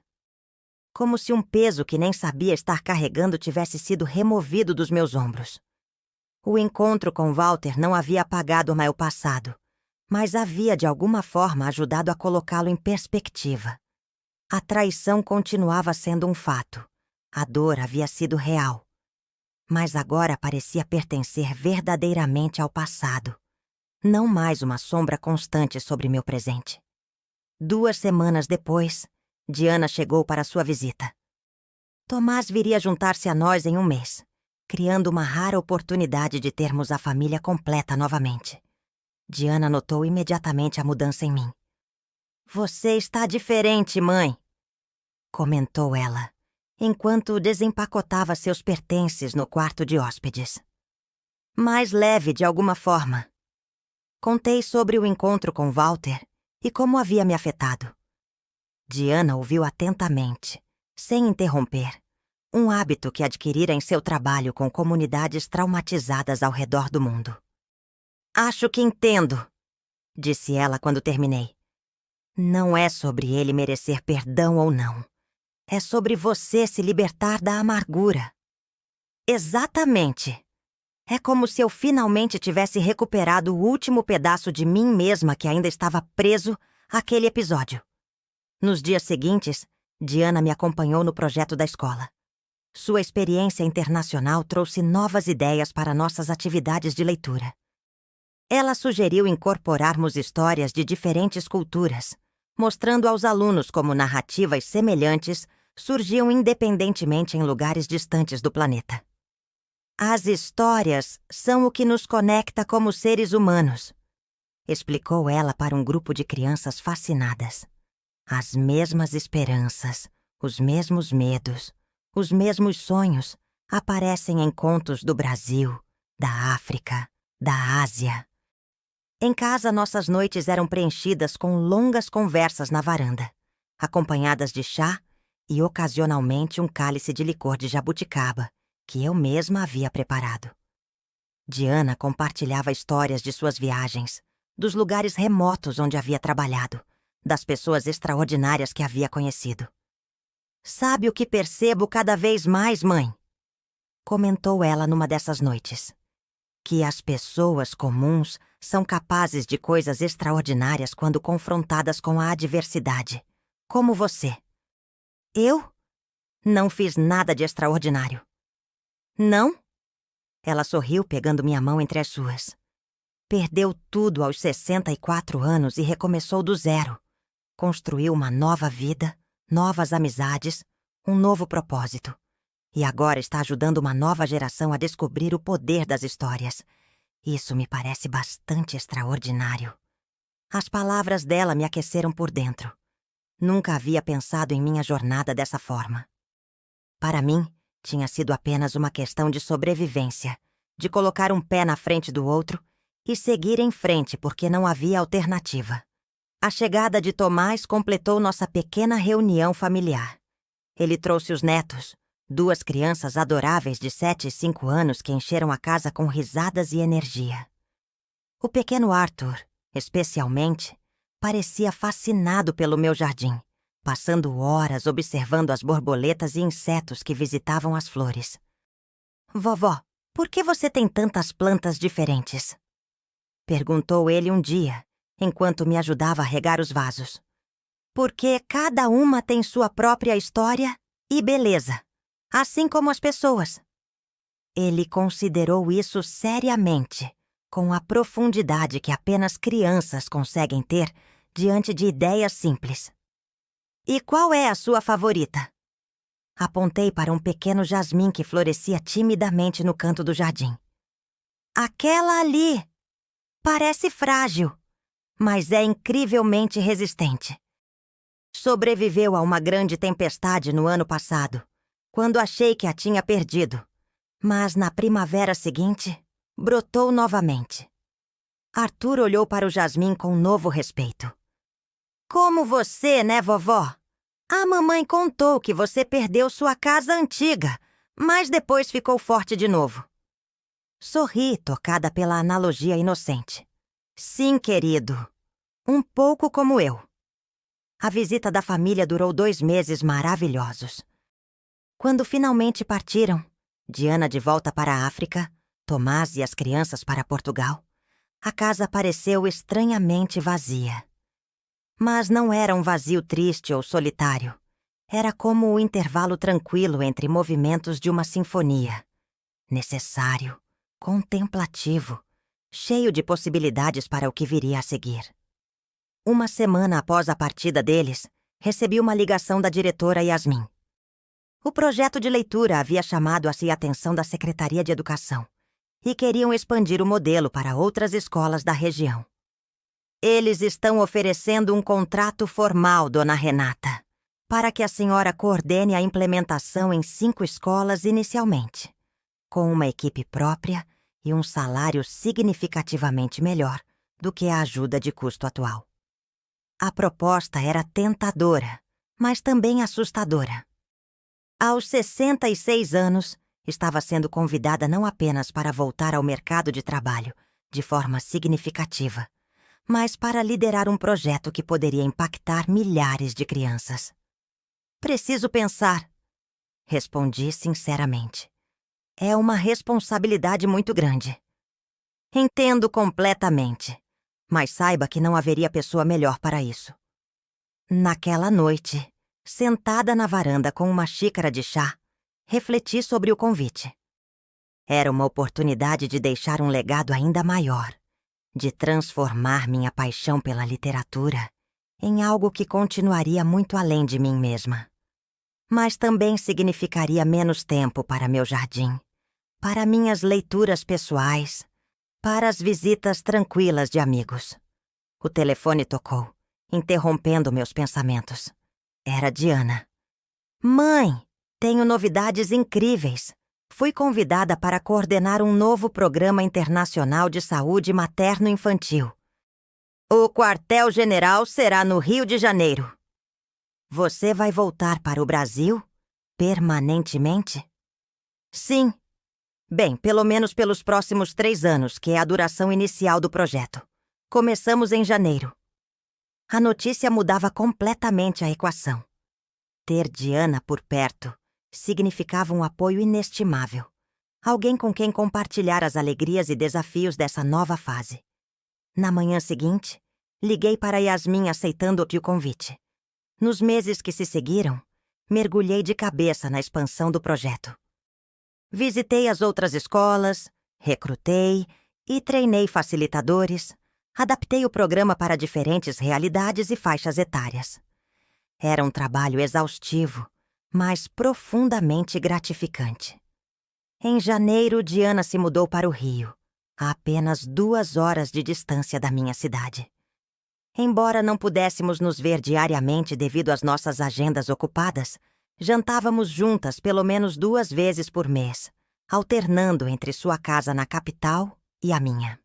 Como se um peso que nem sabia estar carregando tivesse sido removido dos meus ombros. O encontro com Walter não havia apagado o meu passado, mas havia de alguma forma ajudado a colocá-lo em perspectiva. A traição continuava sendo um fato. A dor havia sido real. Mas agora parecia pertencer verdadeiramente ao passado. Não mais uma sombra constante sobre meu presente. 2 semanas depois, Diana chegou para sua visita. Tomás viria juntar-se a nós em um mês, criando uma rara oportunidade de termos a família completa novamente. Diana notou imediatamente a mudança em mim. "Você está diferente, mãe", comentou ela, enquanto desempacotava seus pertences no quarto de hóspedes. Mais leve de alguma forma. Contei sobre o encontro com Walter e como havia me afetado. Diana ouviu atentamente, sem interromper, um hábito que adquirira em seu trabalho com comunidades traumatizadas ao redor do mundo. "Acho que entendo", disse ela quando terminei. "Não é sobre ele merecer perdão ou não. É sobre você se libertar da amargura." Exatamente. É como se eu finalmente tivesse recuperado o último pedaço de mim mesma que ainda estava preso àquele episódio. Nos dias seguintes, Diana me acompanhou no projeto da escola. Sua experiência internacional trouxe novas ideias para nossas atividades de leitura. Ela sugeriu incorporarmos histórias de diferentes culturas, mostrando aos alunos como narrativas semelhantes surgiam independentemente em lugares distantes do planeta. "As histórias são o que nos conecta como seres humanos", explicou ela para um grupo de crianças fascinadas. "As mesmas esperanças, os mesmos medos, os mesmos sonhos aparecem em contos do Brasil, da África, da Ásia." Em casa, nossas noites eram preenchidas com longas conversas na varanda, acompanhadas de chá e, ocasionalmente, um cálice de licor de jabuticaba, que eu mesma havia preparado. Diana compartilhava histórias de suas viagens, dos lugares remotos onde havia trabalhado, das pessoas extraordinárias que havia conhecido. "Sabe o que percebo cada vez mais, mãe?", comentou ela numa dessas noites. "Que as pessoas comuns são capazes de coisas extraordinárias quando confrontadas com a adversidade, como você." "Eu? Não fiz nada de extraordinário." "Não?" Ela sorriu pegando minha mão entre as suas. "Perdeu tudo aos 64 anos e recomeçou do zero. Construiu uma nova vida, novas amizades, um novo propósito. E agora está ajudando uma nova geração a descobrir o poder das histórias. Isso me parece bastante extraordinário." As palavras dela me aqueceram por dentro. Nunca havia pensado em minha jornada dessa forma. Para mim, tinha sido apenas uma questão de sobrevivência, de colocar um pé na frente do outro e seguir em frente porque não havia alternativa. A chegada de Tomás completou nossa pequena reunião familiar. Ele trouxe os netos, 2 crianças adoráveis de 7 e 5 anos que encheram a casa com risadas e energia. O pequeno Arthur, especialmente, parecia fascinado pelo meu jardim, passando horas observando as borboletas e insetos que visitavam as flores. "Vovó, por que você tem tantas plantas diferentes?", perguntou ele um dia, enquanto me ajudava a regar os vasos. "Porque cada uma tem sua própria história e beleza, assim como as pessoas." Ele considerou isso seriamente, com a profundidade que apenas crianças conseguem ter diante de ideias simples. "E qual é a sua favorita?" Apontei para um pequeno jasmim que florescia timidamente no canto do jardim. Aquela ali! Parece frágil, mas é incrivelmente resistente. Sobreviveu a uma grande tempestade no ano passado, quando achei que a tinha perdido. Mas na primavera seguinte, brotou novamente. Arthur olhou para o jasmim com novo respeito. Como você, né, vovó? A mamãe contou que você perdeu sua casa antiga, mas depois ficou forte de novo. Sorri, tocada pela analogia inocente. Sim, querido. Um pouco como eu. A visita da família durou 2 meses maravilhosos. Quando finalmente partiram, Diana de volta para a África, Tomás e as crianças para Portugal, a casa pareceu estranhamente vazia. Mas não era um vazio triste ou solitário. Era como o intervalo tranquilo entre movimentos de uma sinfonia. Necessário, contemplativo, cheio de possibilidades para o que viria a seguir. Uma semana após a partida deles, recebi uma ligação da diretora Yasmin. O projeto de leitura havia chamado-se a atenção da Secretaria de Educação e queriam expandir o modelo para outras escolas da região. Eles estão oferecendo um contrato formal, dona Renata, para que a senhora coordene a implementação em 5 escolas inicialmente, com uma equipe própria e um salário significativamente melhor do que a ajuda de custo atual. A proposta era tentadora, mas também assustadora. Aos 66 anos, estava sendo convidada não apenas para voltar ao mercado de trabalho de forma significativa, mas para liderar um projeto que poderia impactar milhares de crianças. Preciso pensar, respondi sinceramente. É uma responsabilidade muito grande. Entendo completamente, mas saiba que não haveria pessoa melhor para isso. Naquela noite, sentada na varanda com uma xícara de chá, refleti sobre o convite. Era uma oportunidade de deixar um legado ainda maior, de transformar minha paixão pela literatura em algo que continuaria muito além de mim mesma. Mas também significaria menos tempo para meu jardim, para minhas leituras pessoais, para as visitas tranquilas de amigos. O telefone tocou, interrompendo meus pensamentos. Era Diana. Mãe, tenho novidades incríveis. Fui convidada para coordenar um novo programa internacional de saúde materno-infantil. O quartel-general será no Rio de Janeiro. Você vai voltar para o Brasil? Permanentemente? Sim. Bem, pelo menos pelos próximos 3 anos, que é a duração inicial do projeto. Começamos em janeiro. A notícia mudava completamente a equação. Ter Diana por perto significava um apoio inestimável. Alguém com quem compartilhar as alegrias e desafios dessa nova fase. Na manhã seguinte, liguei para Yasmin aceitando-lhe o convite. Nos meses que se seguiram, mergulhei de cabeça na expansão do projeto. Visitei as outras escolas, recrutei e treinei facilitadores, adaptei o programa para diferentes realidades e faixas etárias. Era um trabalho exaustivo, mas profundamente gratificante. Em janeiro, Diana se mudou para o Rio, a apenas 2 horas de distância da minha cidade. Embora não pudéssemos nos ver diariamente devido às nossas agendas ocupadas, jantávamos juntas pelo menos 2 vezes por mês, alternando entre sua casa na capital e a minha.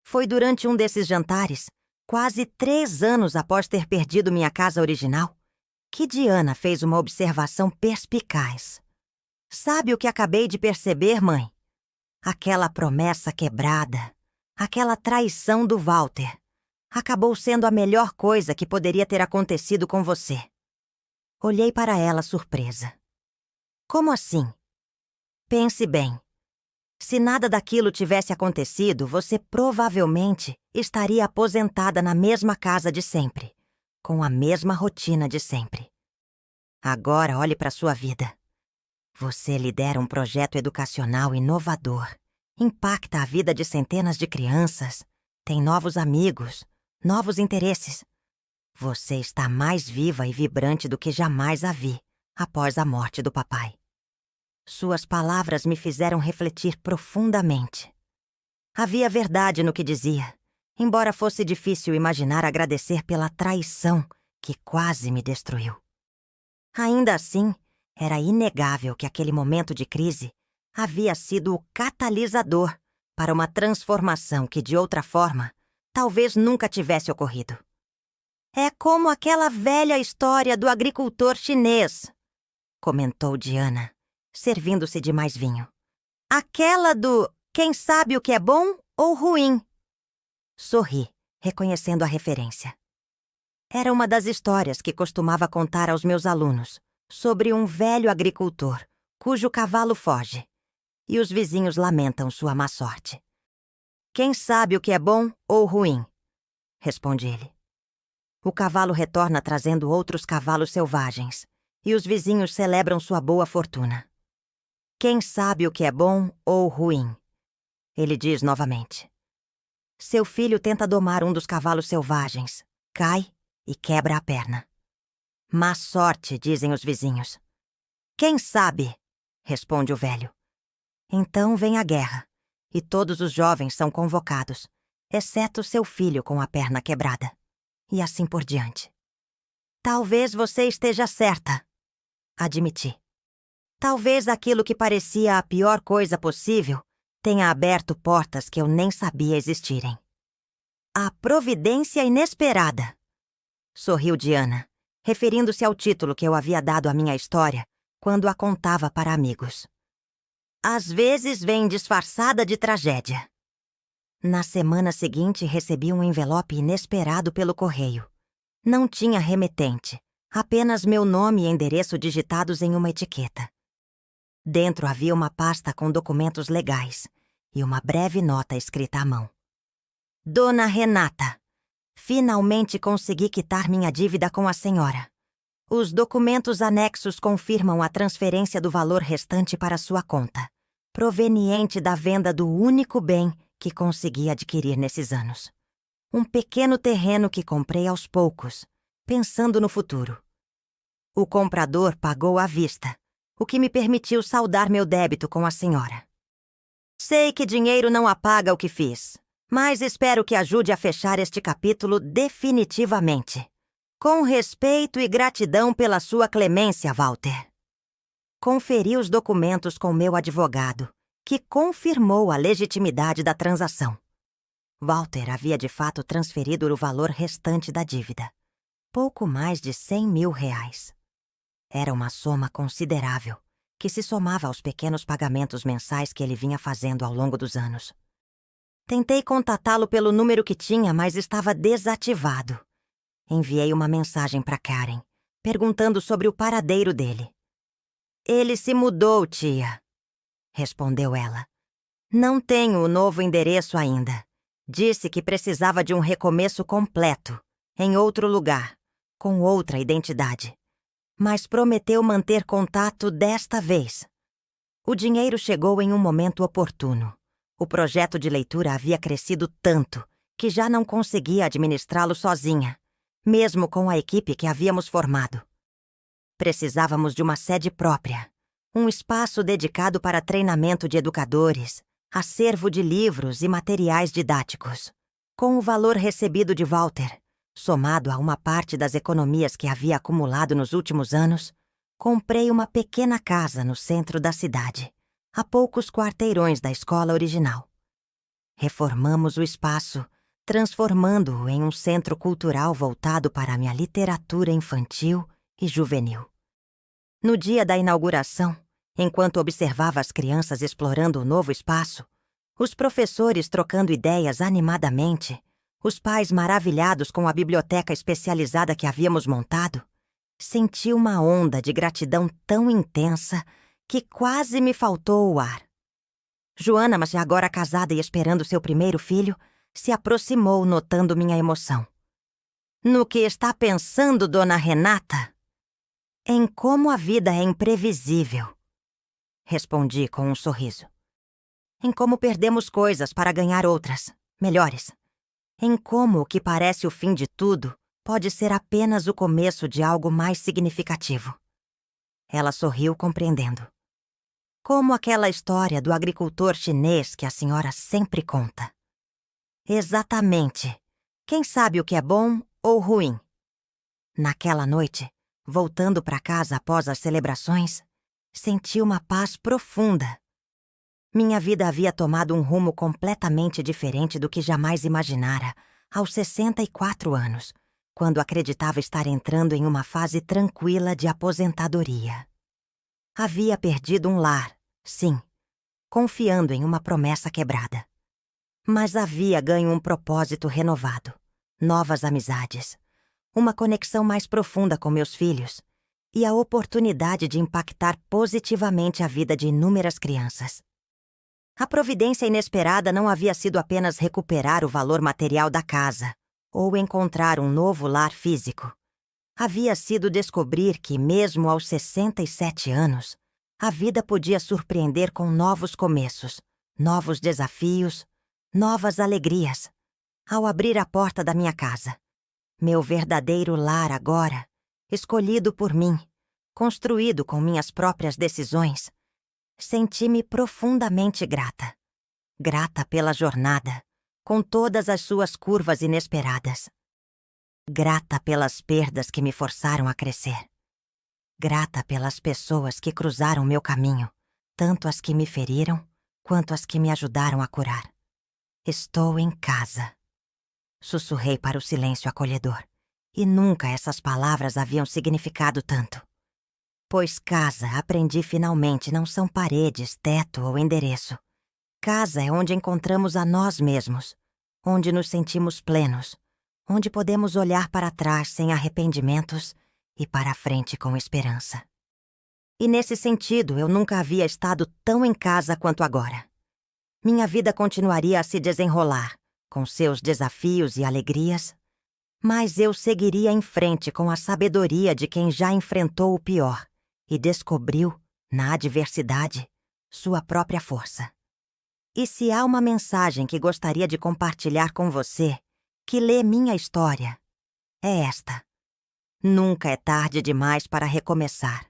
Foi durante um desses jantares, quase 3 anos após ter perdido minha casa original, que Diana fez uma observação perspicaz. Sabe o que acabei de perceber, mãe? Aquela promessa quebrada, aquela traição do Walter, acabou sendo a melhor coisa que poderia ter acontecido com você. Olhei para ela surpresa. Como assim? Pense bem. Se nada daquilo tivesse acontecido, você provavelmente estaria aposentada na mesma casa de sempre, com a mesma rotina de sempre. Agora olhe para sua vida. Você lidera um projeto educacional inovador, impacta a vida de centenas de crianças, tem novos amigos, novos interesses. Você está mais viva e vibrante do que jamais a vi, após a morte do papai. Suas palavras me fizeram refletir profundamente. Havia verdade no que dizia, embora fosse difícil imaginar agradecer pela traição que quase me destruiu. Ainda assim, era inegável que aquele momento de crise havia sido o catalisador para uma transformação que, de outra forma, talvez nunca tivesse ocorrido. É como aquela velha história do agricultor chinês, comentou Diana, servindo-se de mais vinho. Aquela do quem sabe o que é bom ou ruim. Sorri, reconhecendo a referência. Era uma das histórias que costumava contar aos meus alunos sobre um velho agricultor cujo cavalo foge e os vizinhos lamentam sua má sorte. Quem sabe o que é bom ou ruim? Responde ele. O cavalo retorna trazendo outros cavalos selvagens e os vizinhos celebram sua boa fortuna. Quem sabe o que é bom ou ruim? Ele diz novamente. Seu filho tenta domar um dos cavalos selvagens, cai e quebra a perna. Má sorte, dizem os vizinhos. Quem sabe? Responde o velho. Então vem a guerra, e todos os jovens são convocados, exceto seu filho com a perna quebrada. E assim por diante. Talvez você esteja certa, admiti. Talvez aquilo que parecia a pior coisa possível tenha aberto portas que eu nem sabia existirem. A providência inesperada, sorriu Diana, referindo-se ao título que eu havia dado à minha história quando a contava para amigos. Às vezes vem disfarçada de tragédia. Na semana seguinte recebi um envelope inesperado pelo correio. Não tinha remetente, apenas meu nome e endereço digitados em uma etiqueta. Dentro havia uma pasta com documentos legais e uma breve nota escrita à mão. Dona Renata, finalmente consegui quitar minha dívida com a senhora. Os documentos anexos confirmam a transferência do valor restante para sua conta, proveniente da venda do único bem que consegui adquirir nesses anos. Um pequeno terreno que comprei aos poucos, pensando no futuro. O comprador pagou à vista, o que me permitiu saldar meu débito com a senhora. Sei que dinheiro não apaga o que fiz, mas espero que ajude a fechar este capítulo definitivamente. Com respeito e gratidão pela sua clemência, Walter. Conferi os documentos com meu advogado, que confirmou a legitimidade da transação. Walter havia de fato transferido o valor restante da dívida, pouco mais de 100 mil reais. Era uma soma considerável, que se somava aos pequenos pagamentos mensais que ele vinha fazendo ao longo dos anos. Tentei contatá-lo pelo número que tinha, mas estava desativado. Enviei uma mensagem para Karen, perguntando sobre o paradeiro dele. Ele se mudou, tia, respondeu ela. Não tenho o novo endereço ainda. Disse que precisava de um recomeço completo, em outro lugar, com outra identidade. Mas prometeu manter contato desta vez. O dinheiro chegou em um momento oportuno. O projeto de leitura havia crescido tanto que já não conseguia administrá-lo sozinha, mesmo com a equipe que havíamos formado. Precisávamos de uma sede própria, um espaço dedicado para treinamento de educadores, acervo de livros e materiais didáticos. Com o valor recebido de Walter, somado a uma parte das economias que havia acumulado nos últimos anos, comprei uma pequena casa no centro da cidade, a poucos quarteirões da escola original. Reformamos o espaço, transformando-o em um centro cultural voltado para a minha literatura infantil e juvenil. No dia da inauguração, enquanto observava as crianças explorando o novo espaço, os professores trocando ideias animadamente, os pais maravilhados com a biblioteca especializada que havíamos montado, senti uma onda de gratidão tão intensa que quase me faltou o ar. Joana, mas agora casada e esperando seu primeiro filho, se aproximou notando minha emoção. No que está pensando, dona Renata? Em como a vida é imprevisível, respondi com um sorriso. Em como perdemos coisas para ganhar outras, melhores. Em como o que parece o fim de tudo pode ser apenas o começo de algo mais significativo. Ela sorriu, compreendendo. Como aquela história do agricultor chinês que a senhora sempre conta. Exatamente. Quem sabe o que é bom ou ruim? Naquela noite, voltando para casa após as celebrações, senti uma paz profunda. Minha vida havia tomado um rumo completamente diferente do que jamais imaginara aos 64 anos, quando acreditava estar entrando em uma fase tranquila de aposentadoria. Havia perdido um lar, sim, confiando em uma promessa quebrada. Mas havia ganho um propósito renovado, novas amizades, uma conexão mais profunda com meus filhos e a oportunidade de impactar positivamente a vida de inúmeras crianças. A providência inesperada não havia sido apenas recuperar o valor material da casa ou encontrar um novo lar físico. Havia sido descobrir que, mesmo aos 67 anos, a vida podia surpreender com novos começos, novos desafios, novas alegrias. Ao abrir a porta da minha casa, meu verdadeiro lar agora, escolhido por mim, construído com minhas próprias decisões, senti-me profundamente grata. Grata pela jornada, com todas as suas curvas inesperadas. Grata pelas perdas que me forçaram a crescer. Grata pelas pessoas que cruzaram meu caminho, tanto as que me feriram, quanto as que me ajudaram a curar. Estou em casa. Sussurrei para o silêncio acolhedor, e nunca essas palavras haviam significado tanto. Pois casa, aprendi finalmente, não são paredes, teto ou endereço. Casa é onde encontramos a nós mesmos, onde nos sentimos plenos, onde podemos olhar para trás sem arrependimentos e para a frente com esperança. E nesse sentido, eu nunca havia estado tão em casa quanto agora. Minha vida continuaria a se desenrolar, com seus desafios e alegrias, mas eu seguiria em frente com a sabedoria de quem já enfrentou o pior e descobriu, na adversidade, sua própria força. E se há uma mensagem que gostaria de compartilhar com você, que lê minha história, é esta. Nunca é tarde demais para recomeçar.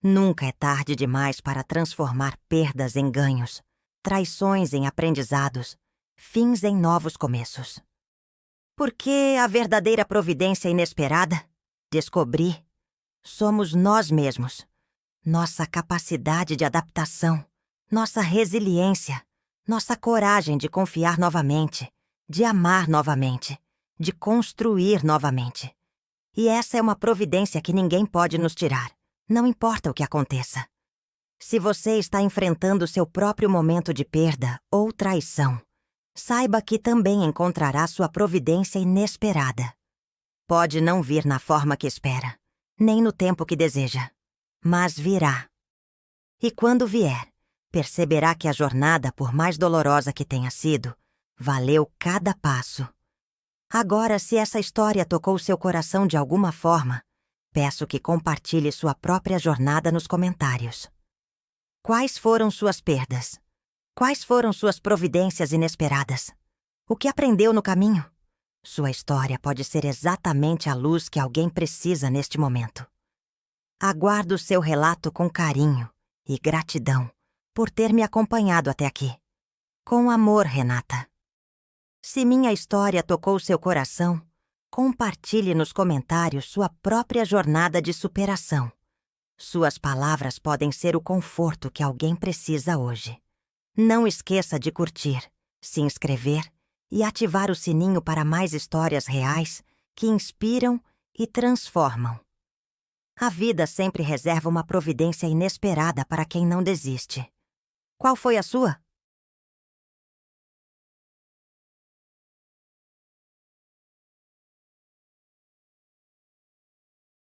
Nunca é tarde demais para transformar perdas em ganhos, traições em aprendizados, fins em novos começos. Porque a verdadeira providência inesperada, descobri, somos nós mesmos. Nossa capacidade de adaptação, nossa resiliência, nossa coragem de confiar novamente, de amar novamente, de construir novamente. E essa é uma providência que ninguém pode nos tirar, não importa o que aconteça. Se você está enfrentando seu próprio momento de perda ou traição, saiba que também encontrará sua providência inesperada. Pode não vir na forma que espera, nem no tempo que deseja, mas virá. E quando vier, perceberá que a jornada, por mais dolorosa que tenha sido, valeu cada passo. Agora, se essa história tocou seu coração de alguma forma, peço que compartilhe sua própria jornada nos comentários. Quais foram suas perdas? Quais foram suas providências inesperadas? O que aprendeu no caminho? Sua história pode ser exatamente a luz que alguém precisa neste momento. Aguardo seu relato com carinho e gratidão por ter me acompanhado até aqui. Com amor, Renata. Se minha história tocou seu coração, compartilhe nos comentários sua própria jornada de superação. Suas palavras podem ser o conforto que alguém precisa hoje. Não esqueça de curtir, se inscrever e ativar o sininho para mais histórias reais que inspiram e transformam. A vida sempre reserva uma providência inesperada para quem não desiste. Qual foi a sua?